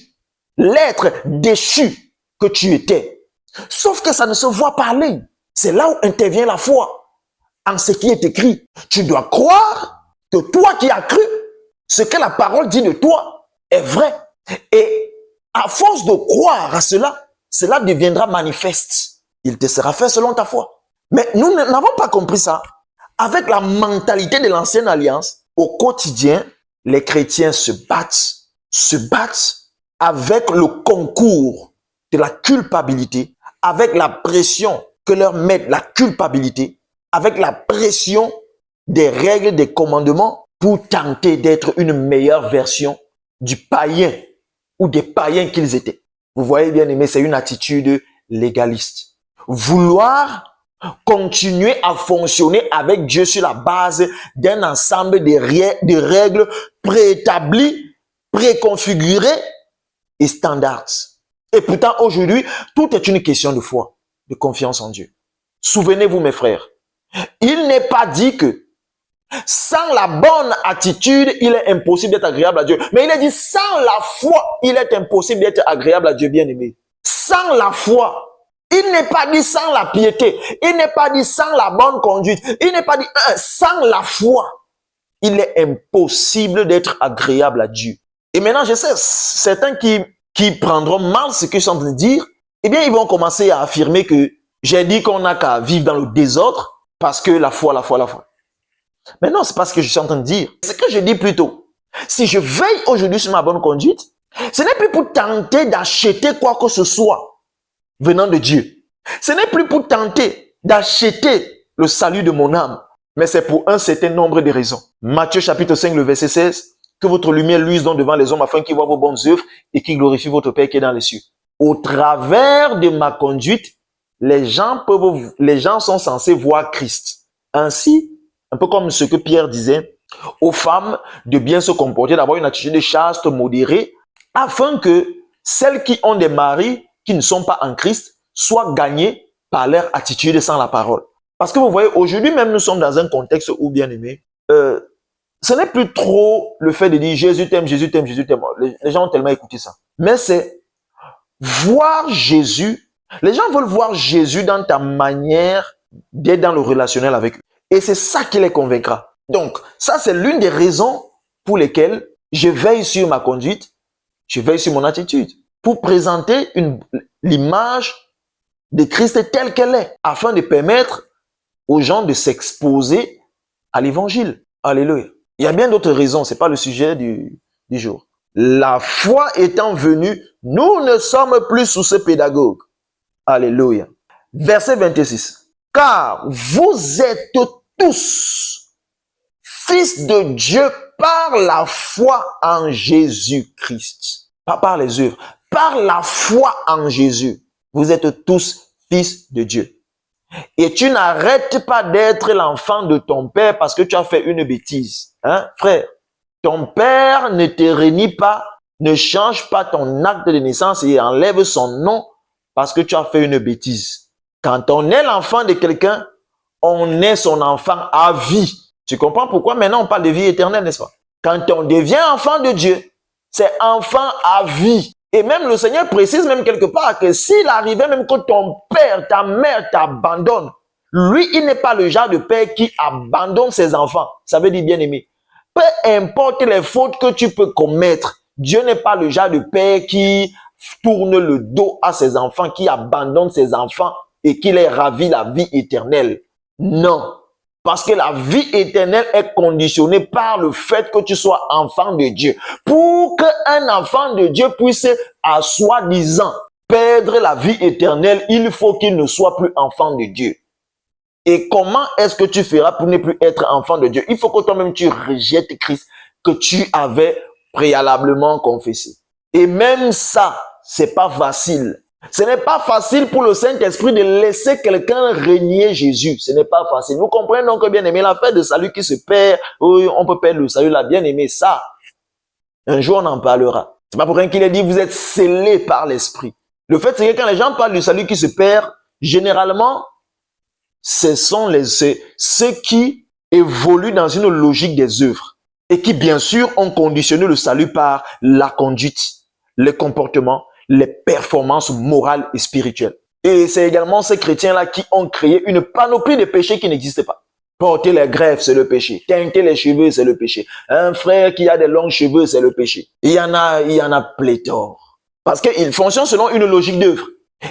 Speaker 1: l'être déchu que tu étais. Sauf que ça ne se voit pas à l'œil. C'est là où intervient la foi. En ce qui est écrit, tu dois croire que toi qui as cru, ce que la parole dit de toi est vrai. Et à force de croire à cela, cela deviendra manifeste. Il te sera fait selon ta foi. Mais nous n'avons pas compris ça. Avec la mentalité de l'ancienne alliance, au quotidien, les chrétiens se battent avec le concours de la culpabilité, avec la pression que leur met la culpabilité, avec la pression des règles, des commandements pour tenter d'être une meilleure version du païen ou des païens qu'ils étaient. Vous voyez bien aimé, c'est une attitude légaliste. Vouloir continuer à fonctionner avec Dieu sur la base d'un ensemble de règles préétablies, préconfigurées et standards. Et pourtant, aujourd'hui, tout est une question de foi, de confiance en Dieu. Souvenez-vous, mes frères, il n'est pas dit que sans la bonne attitude, il est impossible d'être agréable à Dieu. Mais il est dit, sans la foi, il est impossible d'être agréable à Dieu, bien-aimé. Sans la foi, il n'est pas dit sans la piété, il n'est pas dit sans la bonne conduite, il n'est pas dit sans la foi, il est impossible d'être agréable à Dieu. Et maintenant, je sais, certains qui prendront mal ce que je suis en train de dire, eh bien, ils vont commencer à affirmer que j'ai dit qu'on n'a qu'à vivre dans le désordre parce que la foi. Mais non, c'est pas ce que je suis en train de dire. C'est ce que je dis plutôt. Si je veille aujourd'hui sur ma bonne conduite, ce n'est plus pour tenter d'acheter quoi que ce soit venant de Dieu. Ce n'est plus pour tenter d'acheter le salut de mon âme, mais c'est pour un certain nombre de raisons. Matthieu chapitre 5, le verset 16, que votre lumière luise donc devant les hommes afin qu'ils voient vos bonnes œuvres et qu'ils glorifient votre Père qui est dans les cieux. Au travers de ma conduite, les gens sont censés voir Christ. Ainsi, un peu comme ce que Pierre disait aux femmes de bien se comporter, d'avoir une attitude chaste, modérée, afin que celles qui ont des maris qui ne sont pas en Christ soient gagnées par leur attitude sans la parole. Parce que vous voyez, aujourd'hui même, nous sommes dans un contexte où, bien aimé, ce n'est plus trop le fait de dire Jésus t'aime, Jésus t'aime, Jésus t'aime. Les gens ont tellement écouté ça. Mais c'est voir Jésus. Les gens veulent voir Jésus dans ta manière d'être dans le relationnel avec eux. Et c'est ça qui les convaincra. Donc, ça, c'est l'une des raisons pour lesquelles je veille sur ma conduite, je veille sur mon attitude, pour présenter l'image de Christ telle qu'elle est, afin de permettre aux gens de s'exposer à l'évangile. Alléluia. Il y a bien d'autres raisons, ce n'est pas le sujet du jour. La foi étant venue, nous ne sommes plus sous ce pédagogue. Alléluia. Verset 26. Car vous êtes tous fils de Dieu par la foi en Jésus-Christ. Pas par les œuvres, par la foi en Jésus. Vous êtes tous fils de Dieu. Et tu n'arrêtes pas d'être l'enfant de ton père parce que tu as fait une bêtise. Hein, frère? Ton père ne te renie pas, ne change pas ton acte de naissance et enlève son nom parce que tu as fait une bêtise. Quand on est l'enfant de quelqu'un, on est son enfant à vie. Tu comprends pourquoi maintenant on parle de vie éternelle, n'est-ce pas? Quand on devient enfant de Dieu, c'est enfant à vie. Et même le Seigneur précise même quelque part que s'il arrivait même que ton père, ta mère t'abandonne, lui, il n'est pas le genre de père qui abandonne ses enfants. Ça veut dire bien aimé. Peu importe les fautes que tu peux commettre, Dieu n'est pas le genre de père qui tourne le dos à ses enfants, qui abandonne ses enfants et qui les ravit la vie éternelle. Non. Parce que la vie éternelle est conditionnée par le fait que tu sois enfant de Dieu. Pour qu'un enfant de Dieu puisse, à soi-disant, perdre la vie éternelle, il faut qu'il ne soit plus enfant de Dieu. Et comment est-ce que tu feras pour ne plus être enfant de Dieu? Il faut que toi-même tu rejettes Christ que tu avais préalablement confessé. Et même ça, c'est pas facile. Ce n'est pas facile pour le Saint-Esprit de laisser quelqu'un régner Jésus. Ce n'est pas facile. Vous comprenez donc, bien aimé, l'affaire de salut qui se perd, on peut perdre le salut là, bien aimé, ça. Un jour, on en parlera. C'est pas pour rien qu'il est dit, vous êtes scellés par l'Esprit. Le fait, c'est que quand les gens parlent du salut qui se perd, généralement, ce sont ceux qui évoluent dans une logique des œuvres et qui, bien sûr, ont conditionné le salut par la conduite, les comportements, les performances morales et spirituelles. Et c'est également ces chrétiens-là qui ont créé une panoplie de péchés qui n'existaient pas. Porter les greffes, c'est le péché. Teinter les cheveux, c'est le péché. Un frère qui a des longs cheveux, c'est le péché. Il y en a pléthore. Parce qu'ils fonctionnent selon une logique d'œuvre.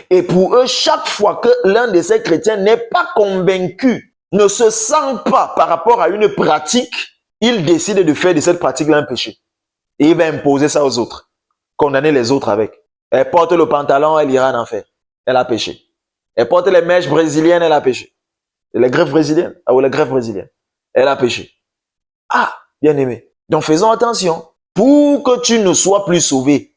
Speaker 1: Et pour eux, chaque fois que l'un de ces chrétiens n'est pas convaincu, ne se sent pas par rapport à une pratique, il décide de faire de cette pratique-là un péché. Et il va imposer ça aux autres. Condamner les autres avec. Elle porte le pantalon, elle ira en enfer. Elle a péché. Elle porte les mèches brésiliennes, elle a péché. Les greffes brésiliennes. Ah oui, les greffes brésiliennes. Elle a péché. Ah, bien aimé. Donc faisons attention. Pour que tu ne sois plus sauvé,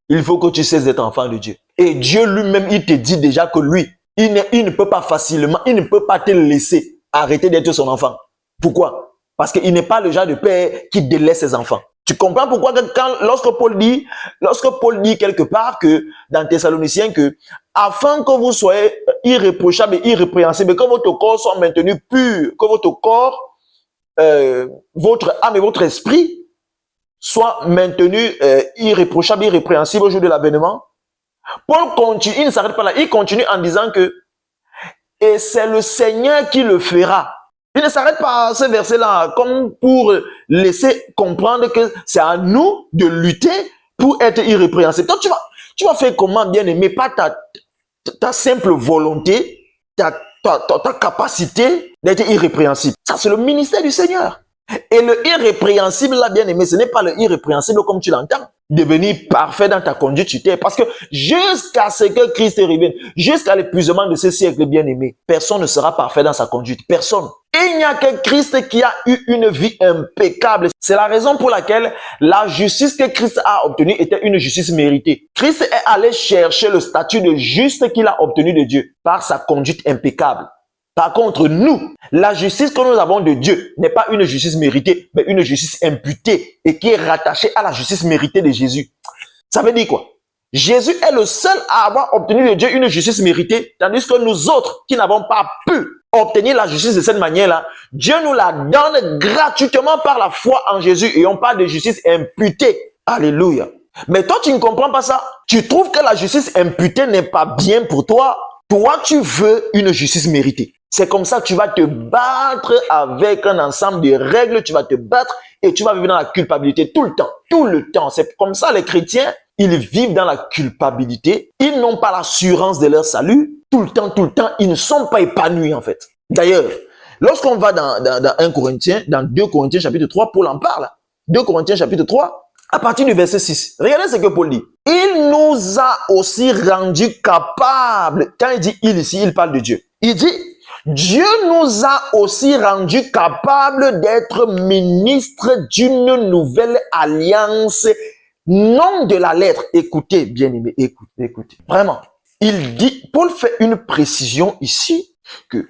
Speaker 1: il faut que tu cesses d'être enfant de Dieu. Et Dieu lui-même, il te dit déjà que lui, il ne peut pas facilement, il ne peut pas te laisser arrêter d'être son enfant. Pourquoi? Parce qu'il n'est pas le genre de père qui délaisse ses enfants. Tu comprends pourquoi lorsque Paul dit quelque part que dans Thessaloniciens que afin que vous soyez irréprochables et irrépréhensibles, que votre corps soit maintenu pur, que votre corps, votre âme et votre esprit soient maintenus irréprochables, irrépréhensibles au jour de l'avènement. Paul continue, il ne s'arrête pas là, il continue en disant que et c'est le Seigneur qui le fera. Il ne s'arrête pas à ce verset-là comme pour laisser comprendre que c'est à nous de lutter pour être irrépréhensible. Donc tu vas faire comment, bien aimé, pas ta simple volonté, ta capacité d'être irrépréhensible. Ça, c'est le ministère du Seigneur. Et le irrépréhensible, là, bien aimé, ce n'est pas le irrépréhensible comme tu l'entends. Devenir parfait dans ta conduite sur terre. Parce que jusqu'à ce que Christ revienne, jusqu'à l'épuisement de ce siècle, bien aimé, personne ne sera parfait dans sa conduite. Personne. Il n'y a que Christ qui a eu une vie impeccable. C'est la raison pour laquelle la justice que Christ a obtenue était une justice méritée. Christ est allé chercher le statut de juste qu'il a obtenu de Dieu par sa conduite impeccable. Par contre, nous, la justice que nous avons de Dieu n'est pas une justice méritée, mais une justice imputée et qui est rattachée à la justice méritée de Jésus. Ça veut dire quoi? Jésus est le seul à avoir obtenu de Dieu une justice méritée, tandis que nous autres qui n'avons pas pu obtenir la justice de cette manière-là, Dieu nous la donne gratuitement par la foi en Jésus et on parle de justice imputée. Alléluia. Mais toi, tu ne comprends pas ça. Tu trouves que la justice imputée n'est pas bien pour toi. Toi, tu veux une justice méritée. C'est comme ça que tu vas te battre avec un ensemble de règles, tu vas te battre et tu vas vivre dans la culpabilité tout le temps, tout le temps. C'est comme ça les chrétiens, ils vivent dans la culpabilité, ils n'ont pas l'assurance de leur salut, tout le temps, ils ne sont pas épanouis en fait. D'ailleurs, lorsqu'on va dans 1 Corinthiens, dans 2 Corinthiens chapitre 3, Paul en parle. 2 Corinthiens chapitre 3, à partir du verset 6. Regardez ce que Paul dit. Il nous a aussi rendus capables. Quand il dit il ici, il parle de Dieu. Il dit, Dieu nous a aussi rendus capables d'être ministres d'une nouvelle alliance, non de la lettre. Écoutez, bien-aimés, écoutez. Vraiment, il dit, Paul fait une précision ici que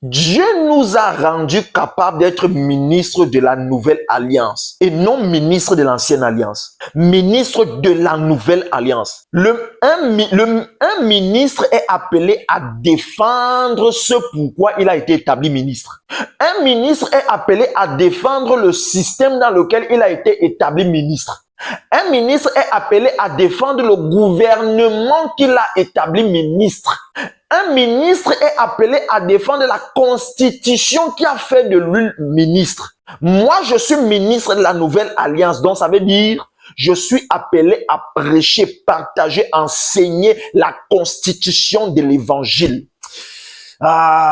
Speaker 1: Dieu nous a rendus capables d'être ministres de la nouvelle alliance et non ministres de l'ancienne alliance. Ministres de la nouvelle alliance. Un ministre est appelé à défendre ce pourquoi il a été établi ministre. Un ministre est appelé à défendre le système dans lequel il a été établi ministre. Un ministre est appelé à défendre le gouvernement qu'il a établi ministre. Un ministre est appelé à défendre la constitution qui a fait de lui ministre. Moi, je suis ministre de la nouvelle alliance. Donc, ça veut dire, je suis appelé à prêcher, partager, enseigner la constitution de l'évangile.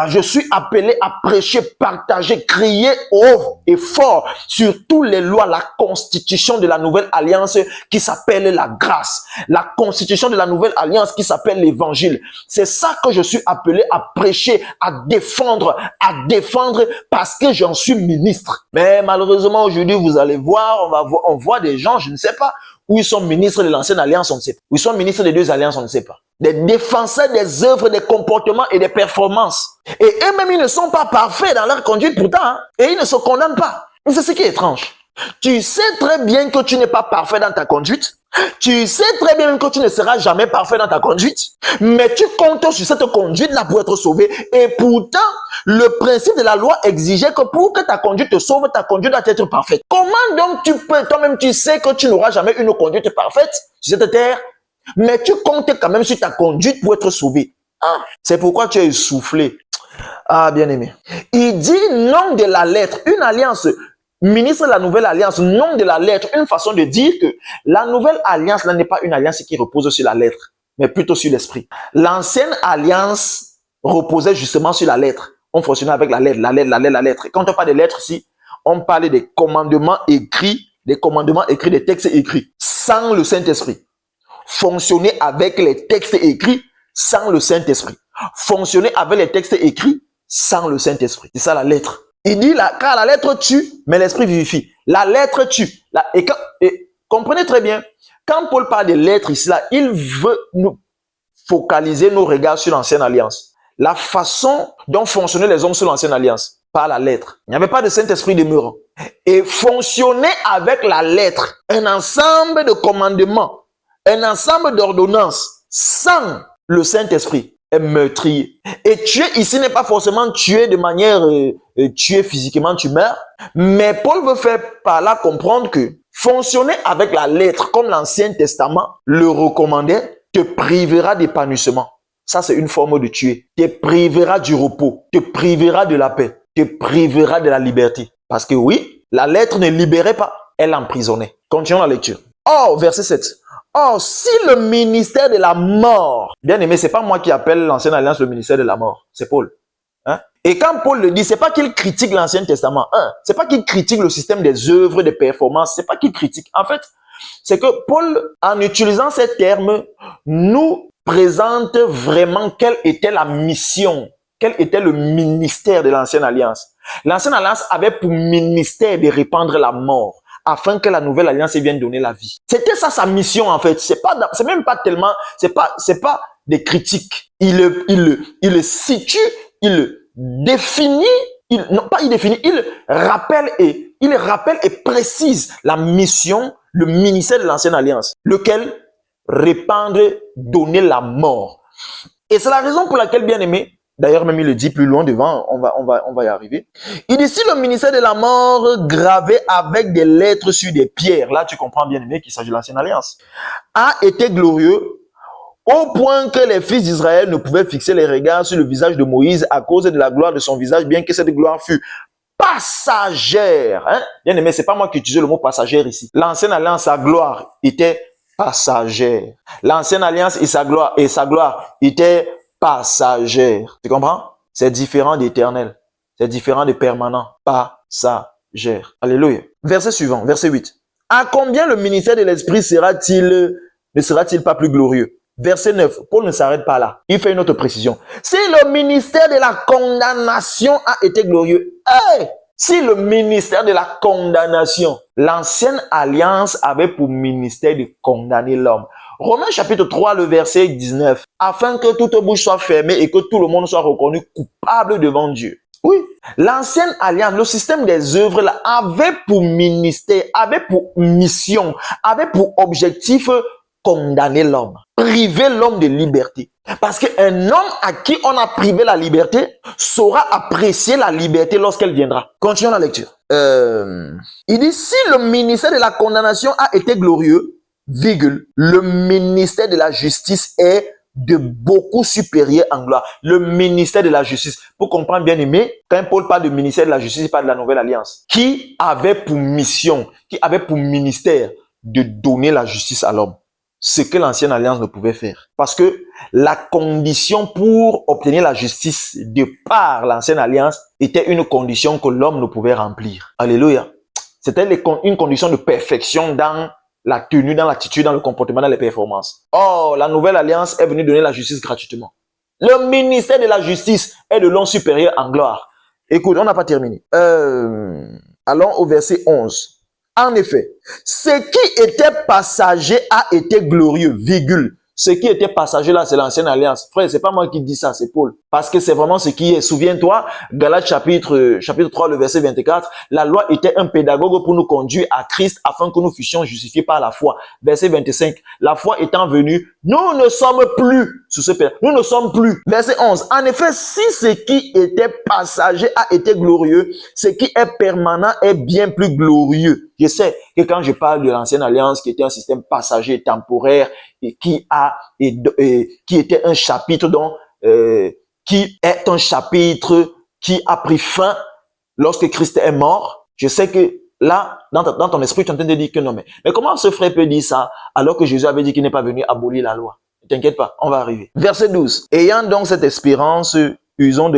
Speaker 1: Je suis appelé à prêcher, partager, crier haut et fort sur toutes les lois, la constitution de la nouvelle alliance qui s'appelle la grâce, la constitution de la nouvelle alliance qui s'appelle l'évangile. C'est ça que je suis appelé à prêcher, à défendre parce que j'en suis ministre. Mais malheureusement aujourd'hui, vous allez voir, on voit des gens, je ne sais pas, où ils sont ministres de l'ancienne alliance, on ne sait pas. Où ils sont ministres des deux alliances, on ne sait pas. Des défenseurs des œuvres, des comportements et des performances. Et eux-mêmes, ils ne sont pas parfaits dans leur conduite pourtant. Hein, et ils ne se condamnent pas. C'est ce qui est étrange. Tu sais très bien que tu n'es pas parfait dans ta conduite. Tu sais très bien que tu ne seras jamais parfait dans ta conduite. Mais tu comptes sur cette conduite-là pour être sauvé. Et pourtant, le principe de la loi exigeait que pour que ta conduite te sauve, ta conduite doit être parfaite. Comment donc tu peux, toi-même tu sais que tu n'auras jamais une conduite parfaite sur cette terre, mais tu comptes quand même sur ta conduite pour être sauvé. C'est pourquoi tu es essoufflé. Bien aimé. Il dit nom de la lettre, une alliance. Ministre de la nouvelle alliance, nom de la lettre, une façon de dire que la nouvelle alliance n'est pas une alliance qui repose sur la lettre, mais plutôt sur l'esprit. L'ancienne alliance reposait justement sur la lettre. On fonctionnait avec la lettre. Et quand on parle des lettres ici, on parle des commandements écrits, des textes écrits, sans le Saint-Esprit. Fonctionner avec les textes écrits sans le Saint-Esprit. Fonctionner avec les textes écrits sans le Saint-Esprit. C'est ça la lettre. Il dit, car la lettre tue, mais l'esprit vivifie. La lettre tue. Et comprenez très bien, quand Paul parle de lettres ici, là, il veut nous focaliser nos regards sur l'ancienne alliance. La façon dont fonctionnaient les hommes sur l'ancienne alliance, par la lettre. Il n'y avait pas de Saint-Esprit demeurant. Et fonctionner avec la lettre, un ensemble de commandements, un ensemble d'ordonnances, sans le Saint-Esprit, est meurtrier. Et tuer ici n'est pas forcément tuer de manière tuer physiquement, tu meurs. Mais Paul veut faire par là comprendre que fonctionner avec la lettre, comme l'Ancien Testament le recommandait, te privera d'épanouissement. Ça, c'est une forme de tuer. Te privera du repos, te privera de la paix, te privera de la liberté. Parce que oui, la lettre ne libérait pas, elle emprisonnait. Continuons la lecture. Oh, verset 7. Or, si le ministère de la mort, bien aimé, c'est pas moi qui appelle l'ancienne alliance le ministère de la mort, c'est Paul. Hein? Et quand Paul le dit, c'est pas qu'il critique l'Ancien Testament. C'est pas qu'il critique le système des œuvres, des performances, c'est pas qu'il critique. En fait, c'est que Paul, en utilisant ces termes, nous présente vraiment quelle était la mission, quel était le ministère de l'ancienne alliance. L'ancienne alliance avait pour ministère de répandre la mort, afin que la nouvelle alliance vienne donner la vie. C'était ça sa mission en fait. C'est même pas tellement, c'est pas des critiques. Il le situe, il le définit, il rappelle et précise la mission, le ministère de l'ancienne alliance, lequel répandre, donner la mort. Et c'est la raison pour laquelle, bien aimé, d'ailleurs, même il le dit plus loin devant, on va y arriver. Il dit, si le ministère de la mort gravé avec des lettres sur des pierres, là tu comprends bien aimé qu'il s'agit de l'ancienne alliance, a été glorieux au point que les fils d'Israël ne pouvaient fixer les regards sur le visage de Moïse à cause de la gloire de son visage, bien que cette gloire fût passagère. Hein? Bien aimé, c'est pas moi qui utilise le mot passagère ici. L'ancienne alliance, sa gloire était passagère. L'ancienne alliance et sa gloire étaient passagère. Tu comprends? C'est différent d'éternel. C'est différent de permanent. Passagère. Alléluia. Verset suivant, verset 8. À combien le ministère de l'Esprit ne sera-t-il pas plus glorieux? Verset 9. Paul ne s'arrête pas là. Il fait une autre précision. Si le ministère de la condamnation a été glorieux, si le ministère de la condamnation, l'ancienne alliance avait pour ministère de condamner l'homme. Romains chapitre 3, le verset 19. Afin que toute bouche soit fermée et que tout le monde soit reconnu coupable devant Dieu. Oui, l'ancienne alliance, le système des œuvres là, avait pour ministère, avait pour mission, avait pour objectif condamner l'homme, priver l'homme de liberté. Parce qu'un homme à qui on a privé la liberté saura apprécier la liberté lorsqu'elle viendra. Continuons la lecture. Il dit, si le ministère de la condamnation a été glorieux, le ministère de la justice est de beaucoup supérieur en gloire. Le ministère de la justice. Pour comprendre bien aimé, quand Paul parle de ministère de la justice, il parle de la nouvelle alliance. Qui avait pour mission, qui avait pour ministère de donner la justice à l'homme. ce que l'ancienne alliance ne pouvait faire. Parce que la condition pour obtenir la justice de par l'ancienne alliance était une condition que l'homme ne pouvait remplir. Alléluia. C'était une condition de perfection dans la tenue, dans l'attitude, dans le comportement, dans les performances. Or, la nouvelle alliance est venue donner la justice gratuitement. Le ministère de la justice est de long supérieur en gloire. Écoute, on n'a pas terminé. Allons au verset 11. En effet, ce qui était passager a été glorieux, virgule. Ce qui était passager là, c'est l'ancienne alliance. Frère, c'est pas moi qui dis ça, c'est Paul. Parce que c'est vraiment ce qui est. Souviens-toi, Galates chapitre 3, le verset 24, la loi était un pédagogue pour nous conduire à Christ afin que nous fussions justifiés par la foi. Verset 25, la foi étant venue, nous ne sommes plus sous ce pédagogue. Nous ne sommes plus. Verset 11, en effet, si ce qui était passager a été glorieux, ce qui est permanent est bien plus glorieux. Je sais que quand je parle de l'ancienne alliance qui était un système passager temporaire et qui était un chapitre qui est un chapitre qui a pris fin lorsque Christ est mort, je sais que là, dans ton esprit, tu es en train de dire que non, mais comment ce frère peut dire ça alors que Jésus avait dit qu'il n'est pas venu abolir la loi? Ne t'inquiète pas, on va arriver. Verset 12. Ayant donc cette espérance, nous usons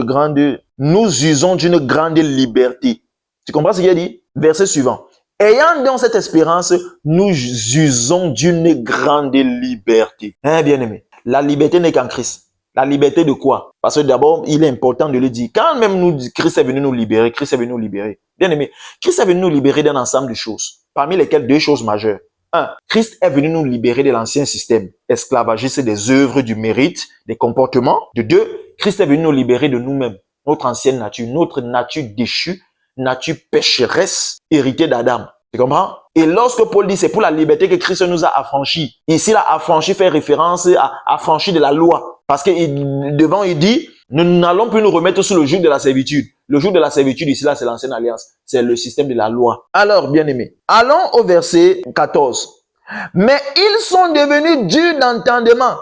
Speaker 1: d'une grande liberté. Tu comprends ce qu'il a dit? Verset suivant. Ayant donc cette espérance, nous usons d'une grande liberté. Hein, bien-aimé, la liberté n'est qu'en Christ. La liberté de quoi? Parce que d'abord, il est important de le dire. Quand même Christ est venu nous libérer, Christ est venu nous libérer. Bien-aimé, Christ est venu nous libérer d'un ensemble de choses, parmi lesquelles deux choses majeures. Un, Christ est venu nous libérer de l'ancien système esclavagiste des œuvres, du mérite, des comportements. De deux, Christ est venu nous libérer de nous-mêmes, notre ancienne nature déchue, nature pécheresse, héritée d'Adam. Tu comprends? Et lorsque Paul dit c'est pour la liberté que Christ nous a affranchis, ici la affranchi fait référence à affranchi de la loi. Parce que devant il dit, nous n'allons plus nous remettre sous le joug de la servitude. Le joug de la servitude ici là c'est l'ancienne alliance. C'est le système de la loi. Alors bien aimé, allons au verset 14. Mais ils sont devenus durs d'entendement.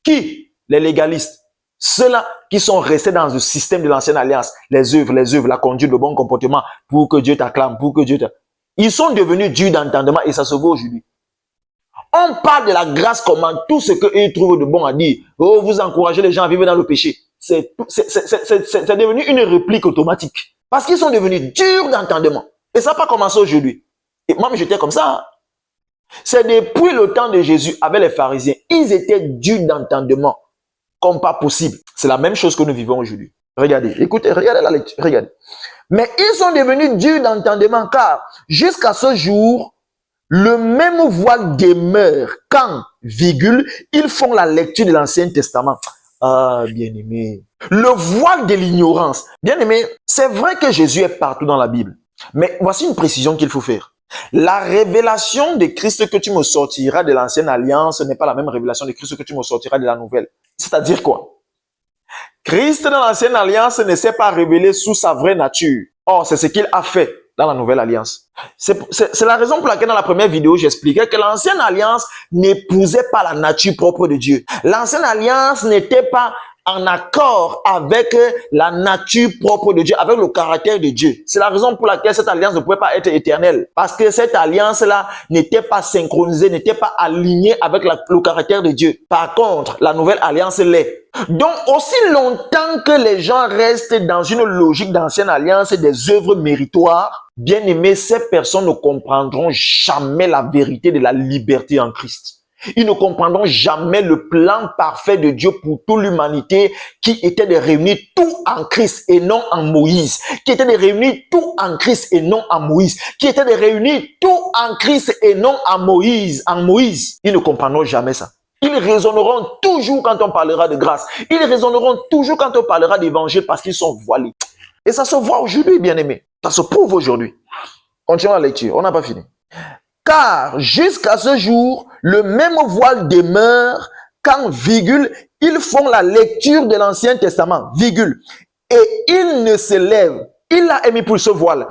Speaker 1: Qui? Les légalistes. Ceux-là qui sont restés dans le système de l'ancienne alliance, les œuvres, la conduite, le bon comportement, pour que Dieu t'acclame, pour que Dieu t'acclame. Ils sont devenus durs d'entendement et ça se voit aujourd'hui. On parle de la grâce comment tout ce qu'ils trouvent de bon à dire. Oh, vous encouragez les gens à vivre dans le péché. C'est devenu une réplique automatique. Parce qu'ils sont devenus durs d'entendement. Et ça n'a pas commencé aujourd'hui. Et moi, j'étais comme ça. Hein. C'est depuis le temps de Jésus avec les pharisiens. Ils étaient durs d'entendement. Comme pas possible. C'est la même chose que nous vivons aujourd'hui. Regardez, écoutez, regardez la lecture, regardez. Mais ils sont devenus durs d'entendement car jusqu'à ce jour, le même voile demeure quand, virgule, ils font la lecture de l'Ancien Testament. Ah, bien-aimé. Le voile de l'ignorance. Bien-aimé, c'est vrai que Jésus est partout dans la Bible. Mais voici une précision qu'il faut faire. La révélation de Christ que tu me sortiras de l'ancienne alliance n'est pas la même révélation de Christ que tu me sortiras de la nouvelle. C'est-à-dire quoi? Christ dans l'ancienne alliance ne s'est pas révélé sous sa vraie nature. Or, c'est ce qu'il a fait dans la nouvelle alliance. C'est la raison pour laquelle dans la première vidéo, j'expliquais que l'ancienne alliance n'épousait pas la nature propre de Dieu. L'ancienne alliance n'était pas en accord avec la nature propre de Dieu, avec le caractère de Dieu. C'est la raison pour laquelle cette alliance ne pouvait pas être éternelle. Parce que cette alliance-là n'était pas synchronisée, n'était pas alignée avec le caractère de Dieu. Par contre, la nouvelle alliance l'est. Donc, aussi longtemps que les gens restent dans une logique d'ancienne alliance et des œuvres méritoires, bien aimés, ces personnes ne comprendront jamais la vérité de la liberté en Christ. Ils ne comprendront jamais le plan parfait de Dieu pour toute l'humanité qui était de réunir tout en Christ et non en Moïse, qui était de réunir tout en Christ et non en Moïse, qui était de réunir tout en Christ et non en Moïse. Ils ne comprendront jamais ça. Ils raisonneront toujours quand on parlera de grâce. Ils raisonneront toujours quand on parlera d'évangile parce qu'ils sont voilés. Et ça se voit aujourd'hui, bien-aimés. Ça se prouve aujourd'hui. Continuons la lecture, on n'a pas fini. Car jusqu'à ce jour, le même voile demeure quand, virgule, ils font la lecture de l'Ancien Testament, virgule, et il ne se lève. Il l'a émis pour ce voile.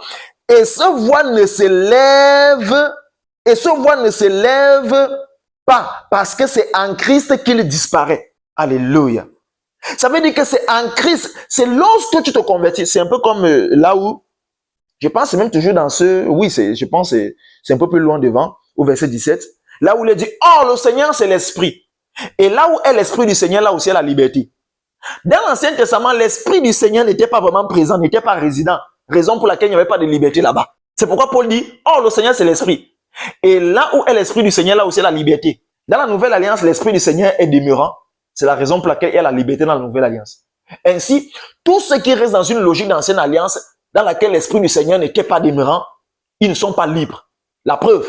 Speaker 1: Et ce voile ne se lève, pas parce que c'est en Christ qu'il disparaît. Alléluia. Ça veut dire que c'est en Christ. C'est lorsque tu te convertis. C'est un peu comme là où, je pense même toujours dans ce, oui, je pense c'est un peu plus loin devant, au verset 17. Là où il est dit, oh, le Seigneur, c'est l'Esprit. Et là où est l'Esprit du Seigneur, là aussi, il y a la liberté. Dans l'Ancien Testament, l'Esprit du Seigneur n'était pas vraiment présent, n'était pas résident. Raison pour laquelle il n'y avait pas de liberté là-bas. C'est pourquoi Paul dit, oh, le Seigneur, c'est l'Esprit. Et là où est l'Esprit du Seigneur, là aussi, il y a la liberté. Dans la Nouvelle Alliance, l'Esprit du Seigneur est demeurant. C'est la raison pour laquelle il y a la liberté dans la Nouvelle Alliance. Ainsi, tous ceux qui restent dans une logique d'Ancienne Alliance, dans laquelle l'Esprit du Seigneur n'était pas demeurant, ils ne sont pas libres. La preuve,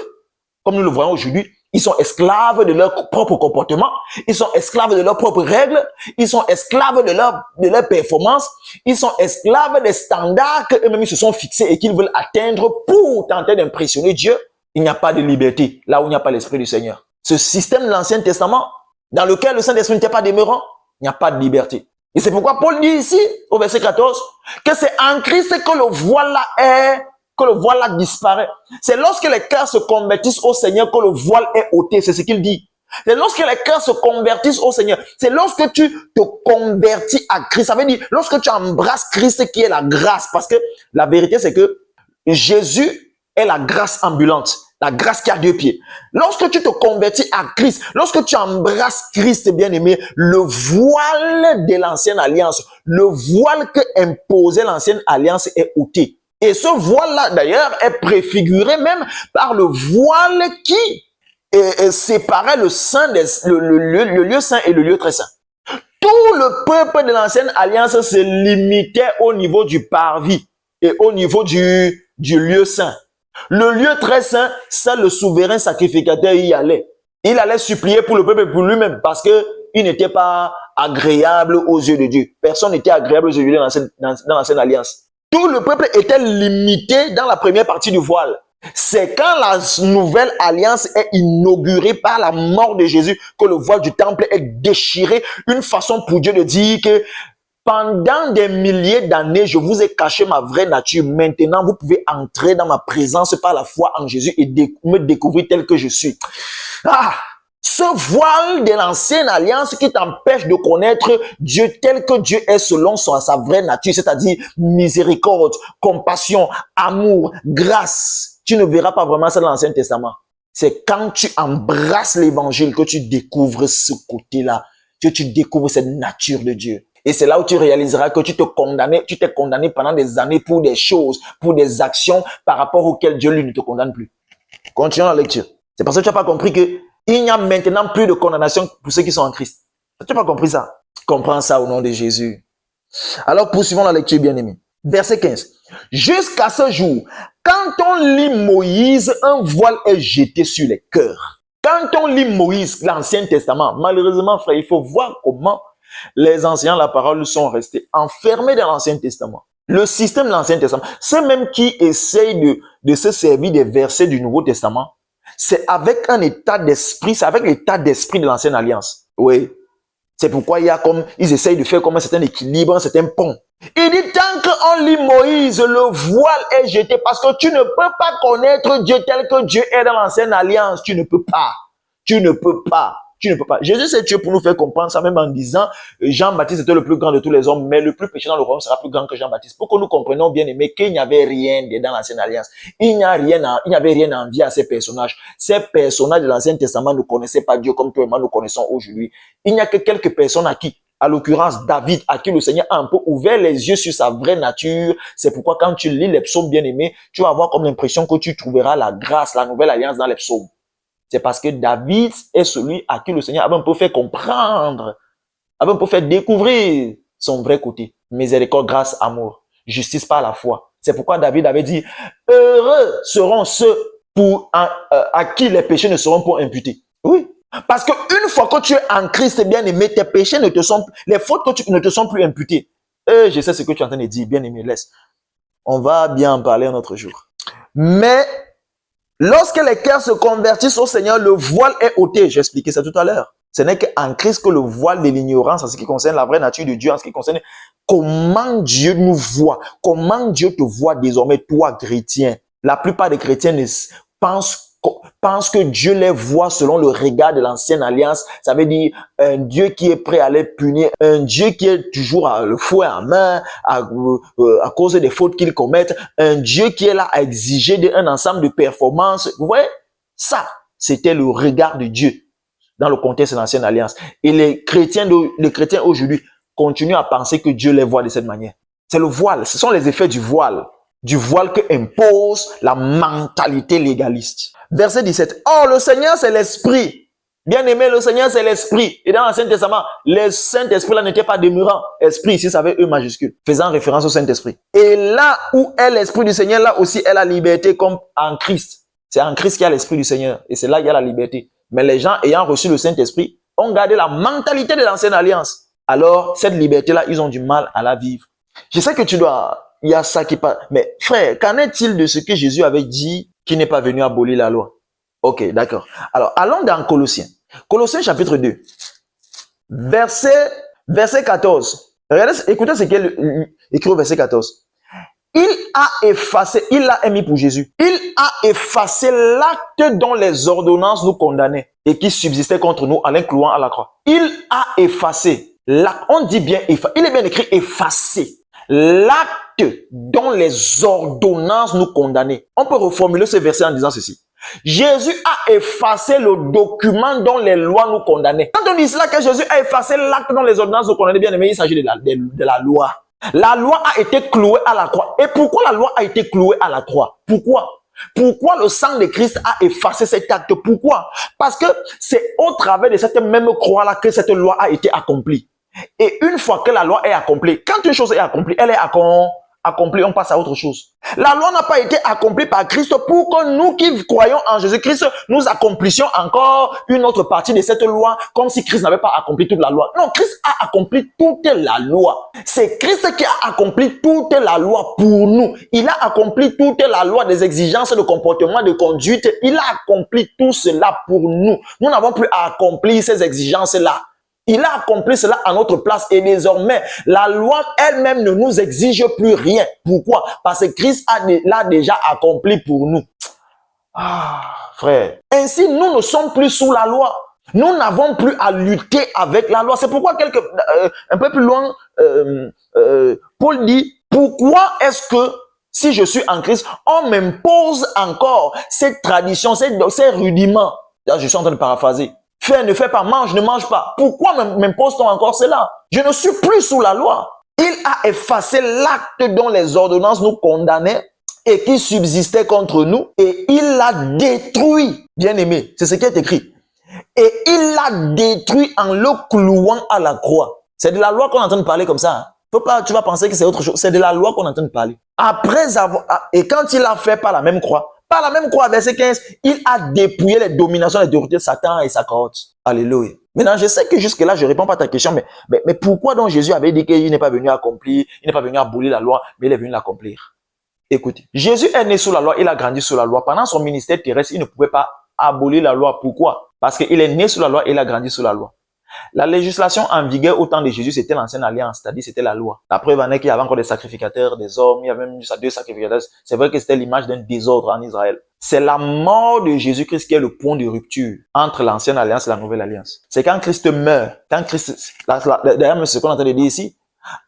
Speaker 1: comme nous le voyons aujourd'hui, ils sont esclaves de leur propre comportement, ils sont esclaves de leurs propres règles, ils sont esclaves de leur performance, ils sont esclaves des standards qu'eux-mêmes se sont fixés et qu'ils veulent atteindre pour tenter d'impressionner Dieu. Il n'y a pas de liberté là où il n'y a pas l'Esprit du Seigneur. Ce système de l'Ancien Testament, dans lequel le Saint-Esprit n'était pas demeurant, il n'y a pas de liberté. Et c'est pourquoi Paul dit ici, au verset 14, que c'est en Christ que le voile est, que le voile là disparaît. C'est lorsque les cœurs se convertissent au Seigneur que le voile est ôté. C'est ce qu'il dit. C'est lorsque les cœurs se convertissent au Seigneur. C'est lorsque tu te convertis à Christ. Ça veut dire, lorsque tu embrasses Christ qui est la grâce. Parce que la vérité, c'est que Jésus est la grâce ambulante. La grâce qui a deux pieds. Lorsque tu te convertis à Christ, lorsque tu embrasses Christ, bien-aimé, le voile de l'ancienne alliance, le voile que imposait l'ancienne alliance est ôté. Et ce voile-là, d'ailleurs, est préfiguré même par le voile qui séparait le lieu saint et le lieu très saint. Tout le peuple de l'ancienne alliance se limitait au niveau du parvis et au niveau du lieu saint. Le lieu très saint, ça, le souverain sacrificateur y allait. Il allait supplier pour le peuple et pour lui-même parce que il n'était pas agréable aux yeux de Dieu. Personne n'était agréable aux yeux de Dieu dans l'ancienne alliance. Tout le peuple était limité dans la première partie du voile. C'est quand la nouvelle alliance est inaugurée par la mort de Jésus que le voile du temple est déchiré. Une façon pour Dieu de dire que pendant des milliers d'années, je vous ai caché ma vraie nature. Maintenant, vous pouvez entrer dans ma présence par la foi en Jésus et me découvrir tel que je suis. Ah! Ce voile de l'ancienne alliance qui t'empêche de connaître Dieu tel que Dieu est selon sa vraie nature, c'est-à-dire miséricorde, compassion, amour, grâce. Tu ne verras pas vraiment ça dans l'Ancien Testament. C'est quand tu embrasses l'évangile que tu découvres ce côté-là, que tu découvres cette nature de Dieu. Et c'est là où tu réaliseras que tu t'es condamné pendant des années pour des choses, pour des actions par rapport auxquelles Dieu lui ne te condamne plus. Continuons la lecture. C'est parce que tu n'as pas compris que il n'y a maintenant plus de condamnation pour ceux qui sont en Christ. Tu n'as pas compris ça? Comprends ça au nom de Jésus. Alors poursuivons la lecture, bien-aimé. Verset 15. Jusqu'à ce jour, quand on lit Moïse, un voile est jeté sur les cœurs. Quand on lit Moïse, l'Ancien Testament, malheureusement, frère, il faut voir comment les enseignants de la parole sont restés enfermés dans l'Ancien Testament. Le système de l'Ancien Testament, ceux même qui essayent de se servir des versets du Nouveau Testament, c'est avec un état d'esprit, c'est avec l'état d'esprit de l'ancienne alliance. Oui. C'est pourquoi ils essayent de faire comme un certain équilibre, un certain pont. Il dit, tant qu'on lit Moïse, le voile est jeté parce que tu ne peux pas connaître Dieu tel que Dieu est dans l'ancienne alliance. Tu ne peux pas. Tu ne peux pas. Tu ne peux pas. Jésus c'est Dieu pour nous faire comprendre ça, même en disant, Jean-Baptiste était le plus grand de tous les hommes, mais le plus pécheur dans le royaume sera plus grand que Jean-Baptiste. Pour que nous comprenions bien aimé qu'il n'y avait rien dans l'ancienne alliance. Il n'y avait rien à envier à ces personnages. Ces personnages de l'ancien testament ne connaissaient pas Dieu comme toi et moi nous connaissons aujourd'hui. Il n'y a que quelques personnes à l'occurrence David, à qui le Seigneur a un peu ouvert les yeux sur sa vraie nature. C'est pourquoi quand tu lis les psaumes bien aimés, tu vas avoir comme l'impression que tu trouveras la grâce, la nouvelle alliance dans les psaumes. C'est parce que David est celui à qui le Seigneur avait un peu fait comprendre, avait un peu fait découvrir son vrai côté. Miséricorde, grâce, amour, justice par la foi. C'est pourquoi David avait dit, heureux seront ceux à qui les péchés ne seront pas imputés. Oui. Parce que une fois que tu es en Christ, bien aimé, tes péchés les fautes que tu ne te sont plus imputées. Je sais ce que tu es en train de dire, bien aimé, laisse. On va bien en parler un autre jour. Mais, lorsque les cœurs se convertissent au Seigneur, le voile est ôté. J'ai expliqué ça tout à l'heure. Ce n'est qu'en Christ que le voile de l'ignorance en ce qui concerne la vraie nature de Dieu, en ce qui concerne comment Dieu nous voit, comment Dieu te voit désormais, toi, chrétien. La plupart des chrétiens pensent que Dieu les voit selon le regard de l'ancienne alliance. Ça veut dire un Dieu qui est prêt à les punir, un Dieu qui est toujours le fouet en main à cause des fautes qu'ils commettent, un Dieu qui est là à exiger un ensemble de performances. Vous voyez, ça, c'était le regard de Dieu dans le contexte de l'ancienne alliance. Et les chrétiens aujourd'hui continuent à penser que Dieu les voit de cette manière. C'est le voile, ce sont les effets du voile que impose la mentalité légaliste. Verset 17. Or, le Seigneur, c'est l'Esprit. Bien aimé, le Seigneur, c'est l'Esprit. Et dans l'Ancien Testament, le Saint-Esprit là n'était pas demeurant. Esprit, ici, ça avait E majuscule, faisant référence au Saint-Esprit. Et là où est l'Esprit du Seigneur, là aussi est la liberté comme en Christ. C'est en Christ qu'il y a l'Esprit du Seigneur. Et c'est là qu'il y a la liberté. Mais les gens ayant reçu le Saint-Esprit ont gardé la mentalité de l'ancienne alliance. Alors, cette liberté-là, ils ont du mal à la vivre. Je sais que il y a ça qui passe. Mais frère, qu'en est-il de ce que Jésus avait dit qu'il n'est pas venu abolir la loi? Ok, d'accord. Alors, allons dans Colossiens. Colossiens chapitre 2, verset 14. Regardez, écoutez ce qu'il écrit au verset 14. Il l'a mis pour Jésus. Il a effacé l'acte dont les ordonnances nous condamnaient et qui subsistait contre nous en l'incluant à la croix. Il a effacé l'acte. On dit bien effacé. Il est bien écrit effacé. L'acte dont les ordonnances nous condamnaient. On peut reformuler ce verset en disant ceci. Jésus a effacé le document dont les lois nous condamnaient. Quand on dit cela, que Jésus a effacé l'acte dont les ordonnances nous condamnaient, bien aimé, il s'agit de la loi. La loi a été clouée à la croix. Et pourquoi la loi a été clouée à la croix? Pourquoi? Pourquoi le sang de Christ a effacé cet acte? Pourquoi? Parce que c'est au travers de cette même croix-là que cette loi a été accomplie. Et une fois que la loi est accomplie, quand une chose est accomplie, elle est accomplie, on passe à autre chose. La loi n'a pas été accomplie par Christ pour que nous qui croyons en Jésus-Christ, nous accomplissions encore une autre partie de cette loi, comme si Christ n'avait pas accompli toute la loi. Non, Christ a accompli toute la loi. C'est Christ qui a accompli toute la loi pour nous. Il a accompli toute la loi des exigences de comportement, de conduite. Il a accompli tout cela pour nous. Nous n'avons plus à accomplir ces exigences-là. Il a accompli cela à notre place et désormais, la loi elle-même ne nous exige plus rien. Pourquoi? Parce que Christ l'a déjà accompli pour nous. Ah, frère. Ainsi, nous ne sommes plus sous la loi. Nous n'avons plus à lutter avec la loi. C'est pourquoi un peu plus loin, Paul dit, pourquoi est-ce que si je suis en Christ, on m'impose encore cette tradition, ces rudiments? Là, je suis en train de paraphraser. Fais, ne fais pas, mange, ne mange pas. Pourquoi m'impose-t-on encore cela? Je ne suis plus sous la loi. Il a effacé l'acte dont les ordonnances nous condamnaient et qui subsistait contre nous et il l'a détruit. Bien aimé, c'est ce qui est écrit. Et il l'a détruit en le clouant à la croix. C'est de la loi qu'on est en train de parler comme ça. Hein. Faut pas, tu vas penser que c'est autre chose. C'est de la loi qu'on est en train de parler. Et quand il l'a fait par la même croix, verset 15, il a dépouillé les dominations et les autorités de Satan et sa cohorte. Alléluia. Maintenant, je sais que jusque-là, je ne réponds pas à ta question, mais pourquoi donc Jésus avait dit qu'il n'est pas venu accomplir, il n'est pas venu abolir la loi, mais il est venu l'accomplir? Écoutez, Jésus est né sous la loi, il a grandi sous la loi. Pendant son ministère terrestre, il ne pouvait pas abolir la loi. Pourquoi? Parce qu'il est né sous la loi et il a grandi sous la loi. La législation en vigueur au temps de Jésus, c'était l'ancienne alliance, c'est-à-dire c'était la loi. La preuve en est qu'il y avait encore des sacrificateurs, des hommes, il y avait même jusqu'à 2 sacrificateurs. C'est vrai que c'était l'image d'un désordre en Israël. C'est la mort de Jésus-Christ qui est le point de rupture entre l'ancienne alliance et la nouvelle alliance. C'est quand Christ meurt, d'ailleurs, ce qu'on est en train de dire ici,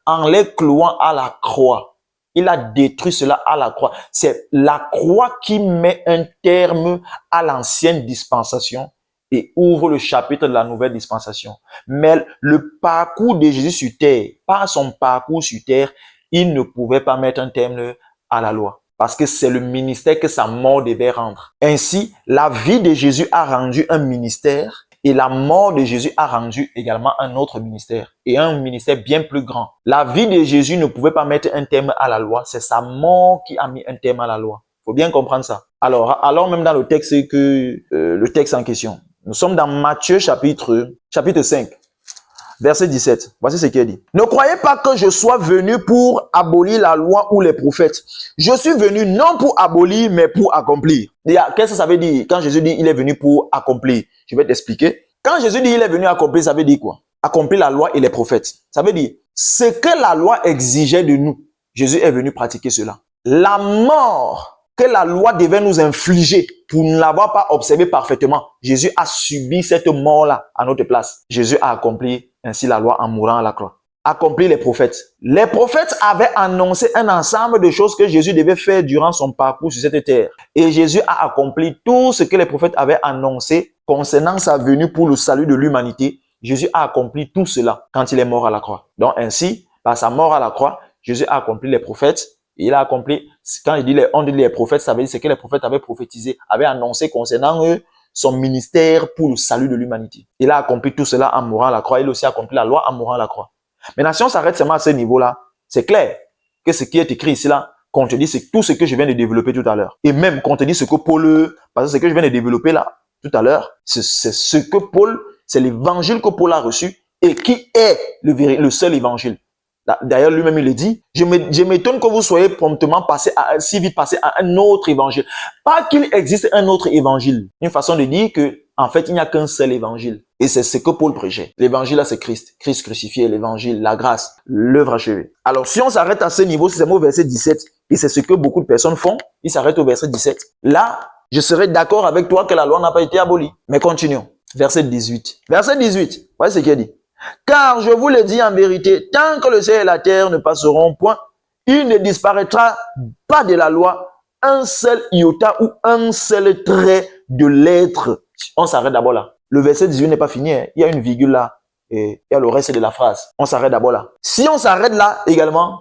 Speaker 1: en les clouant à la croix, il a détruit cela à la croix. C'est la croix qui met un terme à l'ancienne dispensation et ouvre le chapitre de la nouvelle dispensation. Mais le parcours de Jésus sur terre, par son parcours sur terre, il ne pouvait pas mettre un terme à la loi. Parce que c'est le ministère que sa mort devait rendre. Ainsi, la vie de Jésus a rendu un ministère et la mort de Jésus a rendu également un autre ministère et un ministère bien plus grand. La vie de Jésus ne pouvait pas mettre un terme à la loi. C'est sa mort qui a mis un terme à la loi. Faut bien comprendre ça. Alors même dans le texte le texte en question. Nous sommes dans Matthieu chapitre 5, verset 17. Voici ce qu'il dit. Ne croyez pas que je sois venu pour abolir la loi ou les prophètes. Je suis venu non pour abolir, mais pour accomplir. Qu'est-ce que ça veut dire quand Jésus dit il est venu pour accomplir? Je vais t'expliquer. Quand Jésus dit il est venu accomplir, ça veut dire quoi? Accomplir la loi et les prophètes. Ça veut dire ce que la loi exigeait de nous. Jésus est venu pratiquer cela. La mort que la loi devait nous infliger pour ne l'avoir pas observé parfaitement. Jésus a subi cette mort-là à notre place. Jésus a accompli ainsi la loi en mourant à la croix. accompli les prophètes. Les prophètes avaient annoncé un ensemble de choses que Jésus devait faire durant son parcours sur cette terre. Et Jésus a accompli tout ce que les prophètes avaient annoncé concernant sa venue pour le salut de l'humanité. Jésus a accompli tout cela quand il est mort à la croix. Donc ainsi, par sa mort à la croix, Jésus a accompli les prophètes. Il a accompli, quand on dit les prophètes, ça veut dire ce que les prophètes avaient prophétisé, avaient annoncé concernant eux, son ministère pour le salut de l'humanité. Il a accompli tout cela en mourant à la croix. Il a aussi accompli la loi en mourant à la croix. Maintenant, si on s'arrête seulement à ce niveau-là, c'est clair que ce qui est écrit ici, là, qu'on te dit, c'est tout ce que je viens de développer tout à l'heure. Et même qu'on te dit ce que Paul, parce que ce que je viens de développer là, tout à l'heure, c'est ce que Paul, c'est l'évangile que Paul a reçu et qui est le seul évangile. D'ailleurs, lui-même, il le dit, je m'étonne que vous soyez promptement si vite passé à un autre évangile. Pas qu'il existe un autre évangile. Une façon de dire que, en fait, il n'y a qu'un seul évangile. Et c'est ce que Paul prêchait. L'évangile, là, c'est Christ. Christ crucifié, l'évangile, la grâce, l'œuvre achevée. Alors, si on s'arrête à ce niveau, c'est au verset 17, et c'est ce que beaucoup de personnes font, ils s'arrêtent au verset 17. Là, je serais d'accord avec toi que la loi n'a pas été abolie. Mais continuons. Verset 18. Verset 18. Voyez ce qu'il dit. Car je vous le dis en vérité, tant que le ciel et la terre ne passeront point, il ne disparaîtra pas de la loi un seul iota ou un seul trait de lettre. On s'arrête d'abord là. Le verset 18 n'est pas fini. Hein. Il y a une virgule là et il y a le reste de la phrase. On s'arrête d'abord là. Si on s'arrête là également,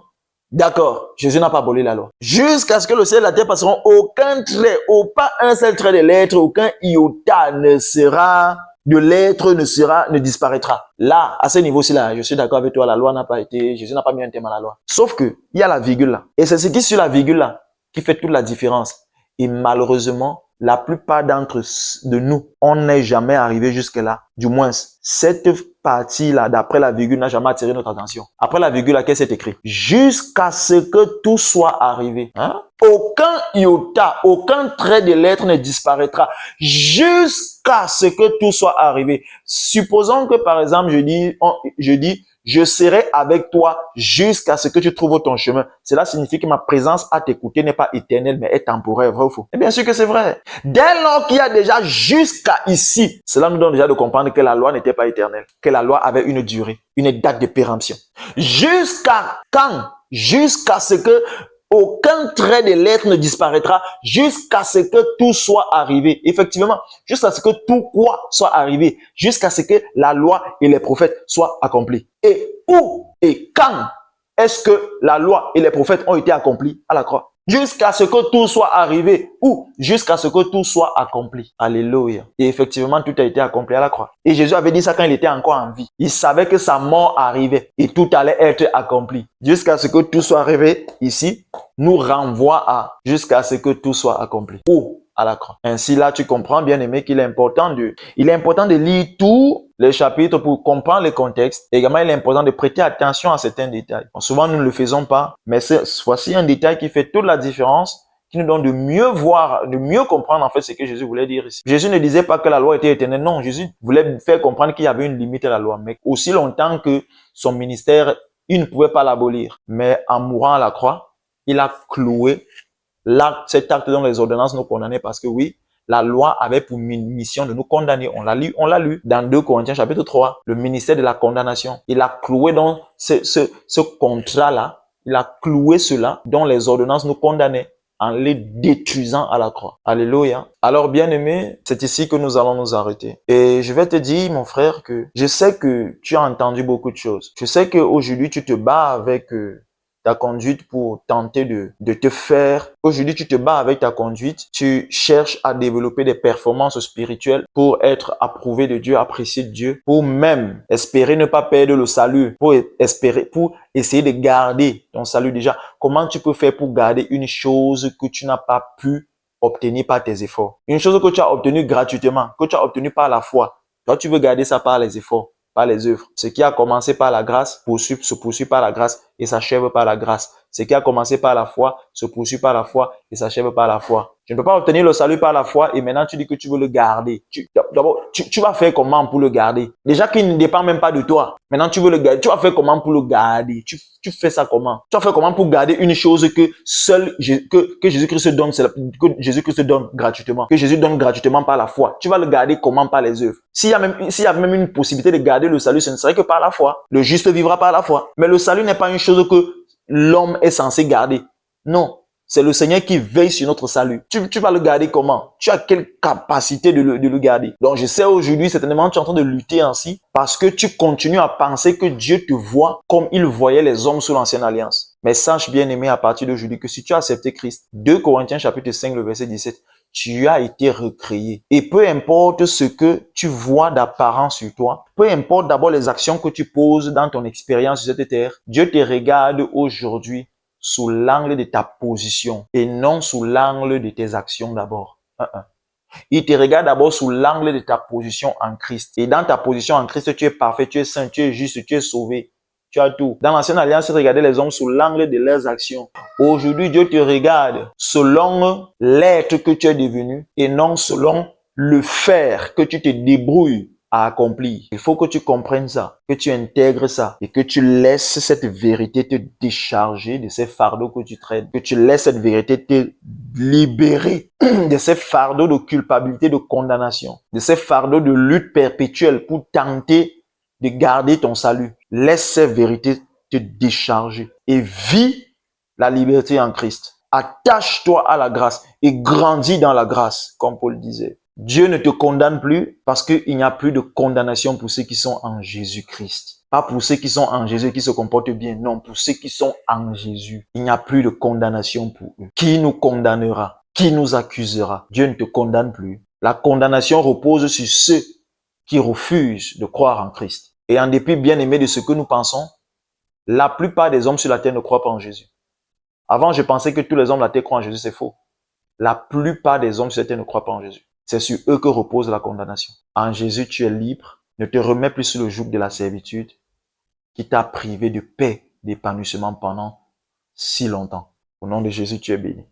Speaker 1: d'accord, Jésus n'a pas aboli la loi. Jusqu'à ce que le ciel et la terre passeront, aucun trait, pas un seul trait de lettre, aucun iota ne sera... de l'être ne disparaîtra. Là, à ce niveau-ci là, je suis d'accord avec toi, la loi n'a pas été, Jésus n'a pas mis un terme à la loi. Sauf que, il y a la virgule là. Et c'est ce qui est sur la virgule là, qui fait toute la différence. Et malheureusement, la plupart d'entre nous, on n'est jamais arrivé jusque-là. Du moins, cette partie-là, d'après la virgule, n'a jamais attiré notre attention. Après la virgule, là, qu'est-ce qui est écrit? Jusqu'à ce que tout soit arrivé. Hein? Aucun iota, aucun trait de lettre ne disparaîtra. Jusqu'à ce que tout soit arrivé. Supposons que, par exemple, je dis, je serai avec toi jusqu'à ce que tu trouves ton chemin. Cela signifie que ma présence à t'écouter n'est pas éternelle, mais est temporaire, vrai ou faux? Et bien sûr que c'est vrai. Dès lors qu'il y a déjà jusqu'à ici, cela nous donne déjà de comprendre que la loi n'était pas éternelle, que la loi avait une durée, une date de péremption. Jusqu'à quand? Jusqu'à ce que aucun trait de lettre ne disparaîtra jusqu'à ce que tout soit arrivé. Effectivement, jusqu'à ce que tout quoi soit arrivé, jusqu'à ce que la loi et les prophètes soient accomplis. Et où et quand est-ce que la loi et les prophètes ont été accomplis à la croix? Jusqu'à ce que tout soit arrivé. Ou jusqu'à ce que tout soit accompli. Alléluia. Et effectivement, tout a été accompli à la croix. Et Jésus avait dit ça quand il était encore en vie. Il savait que sa mort arrivait et tout allait être accompli. Jusqu'à ce que tout soit arrivé ici, nous renvoie à jusqu'à ce que tout soit accompli. Où? À la croix. Ainsi, là, tu comprends, bien aimé, qu'il est important de lire tous les chapitres pour comprendre le contexte. Également, il est important de prêter attention à certains détails. Bon, souvent, nous ne le faisons pas, mais voici un détail qui fait toute la différence, qui nous donne de mieux voir, de mieux comprendre en fait ce que Jésus voulait dire ici. Jésus ne disait pas que la loi était éternelle. Non, Jésus voulait faire comprendre qu'il y avait une limite à la loi, mais aussi longtemps que son ministère, il ne pouvait pas l'abolir. Mais en mourant à la croix, il a cloué cet acte dont les ordonnances nous condamnaient parce que oui, la loi avait pour mission de nous condamner. On l'a lu dans 2 Corinthiens chapitre 3, le ministère de la condamnation. Il a cloué dans ce contrat-là, il a cloué cela dont les ordonnances nous condamnaient en les détruisant à la croix. Alléluia. Alors bien aimé, c'est ici que nous allons nous arrêter. Et je vais te dire, mon frère, que je sais que tu as entendu beaucoup de choses. Je sais qu'aujourd'hui, tu te bats avec ta conduite pour tenter de te faire. Aujourd'hui, tu te bats avec ta conduite. Tu cherches à développer des performances spirituelles pour être approuvé de Dieu, apprécié de Dieu, pour même espérer ne pas perdre le salut, pour essayer de garder ton salut déjà. Comment tu peux faire pour garder une chose que tu n'as pas pu obtenir par tes efforts? Une chose que tu as obtenue gratuitement, que tu as obtenue par la foi. Toi, tu veux garder ça par les efforts, par les œuvres. Ce qui a commencé par la grâce se poursuit par la grâce et s'achève par la grâce. Ce qui a commencé par la foi se poursuit par la foi et s'achève par la foi. Tu ne peux pas obtenir le salut par la foi et maintenant tu dis que tu veux le garder. D'abord, tu vas faire comment pour le garder? Déjà qu'il ne dépend même pas de toi. Maintenant, tu veux le garder. Tu vas faire comment pour le garder? Tu fais ça comment? Tu vas faire comment pour garder une chose que que Jésus-Christ donne, que Jésus-Christ donne gratuitement, que Jésus donne gratuitement par la foi. Tu vas le garder comment? Par les œuvres. S'il y a même une possibilité de garder le salut, ce ne serait que par la foi. Le juste vivra par la foi. Mais le salut n'est pas une chose que l'homme est censé garder. Non. C'est le Seigneur qui veille sur notre salut. Tu vas le garder comment? Tu as quelle capacité de le garder? Donc, je sais aujourd'hui, certainement, tu es en train de lutter ainsi parce que tu continues à penser que Dieu te voit comme il voyait les hommes sous l'ancienne alliance. Mais sache bien aimé à partir d'aujourd'hui que si tu as accepté Christ, 2 Corinthiens chapitre 5, le verset 17, tu as été recréé. Et peu importe ce que tu vois d'apparence sur toi, peu importe d'abord les actions que tu poses dans ton expérience sur cette terre, Dieu te regarde aujourd'hui sous l'angle de ta position et non sous l'angle de tes actions d'abord. Il te regarde d'abord sous l'angle de ta position en Christ. Et dans ta position en Christ, tu es parfait, tu es saint, tu es juste, tu es sauvé. Tu as tout. Dans l'ancienne alliance, tu regardais les hommes sous l'angle de leurs actions. Aujourd'hui, Dieu te regarde selon l'être que tu es devenu et non selon le faire que tu te débrouilles à accomplir. Il faut que tu comprennes ça, que tu intègres ça et que tu laisses cette vérité te décharger de ces fardeaux que tu traînes, que tu laisses cette vérité te libérer de ces fardeaux de culpabilité, de condamnation, de ces fardeaux de lutte perpétuelle pour tenter de garder ton salut. Laisse ces vérités te décharger et vis la liberté en Christ. Attache-toi à la grâce et grandis dans la grâce, comme Paul disait. Dieu ne te condamne plus parce qu'il n'y a plus de condamnation pour ceux qui sont en Jésus-Christ. Pas pour ceux qui sont en Jésus et qui se comportent bien. Non, pour ceux qui sont en Jésus. Il n'y a plus de condamnation pour eux. Qui nous condamnera? Qui nous accusera? Dieu ne te condamne plus. La condamnation repose sur ceux qui refusent de croire en Christ. Et en dépit bien aimé de ce que nous pensons, la plupart des hommes sur la terre ne croient pas en Jésus. Avant, je pensais que tous les hommes de la terre croient en Jésus. C'est faux. La plupart des hommes sur la terre ne croient pas en Jésus. C'est sur eux que repose la condamnation. En Jésus, tu es libre. Ne te remets plus sur le joug de la servitude qui t'a privé de paix, d'épanouissement pendant si longtemps. Au nom de Jésus, tu es béni.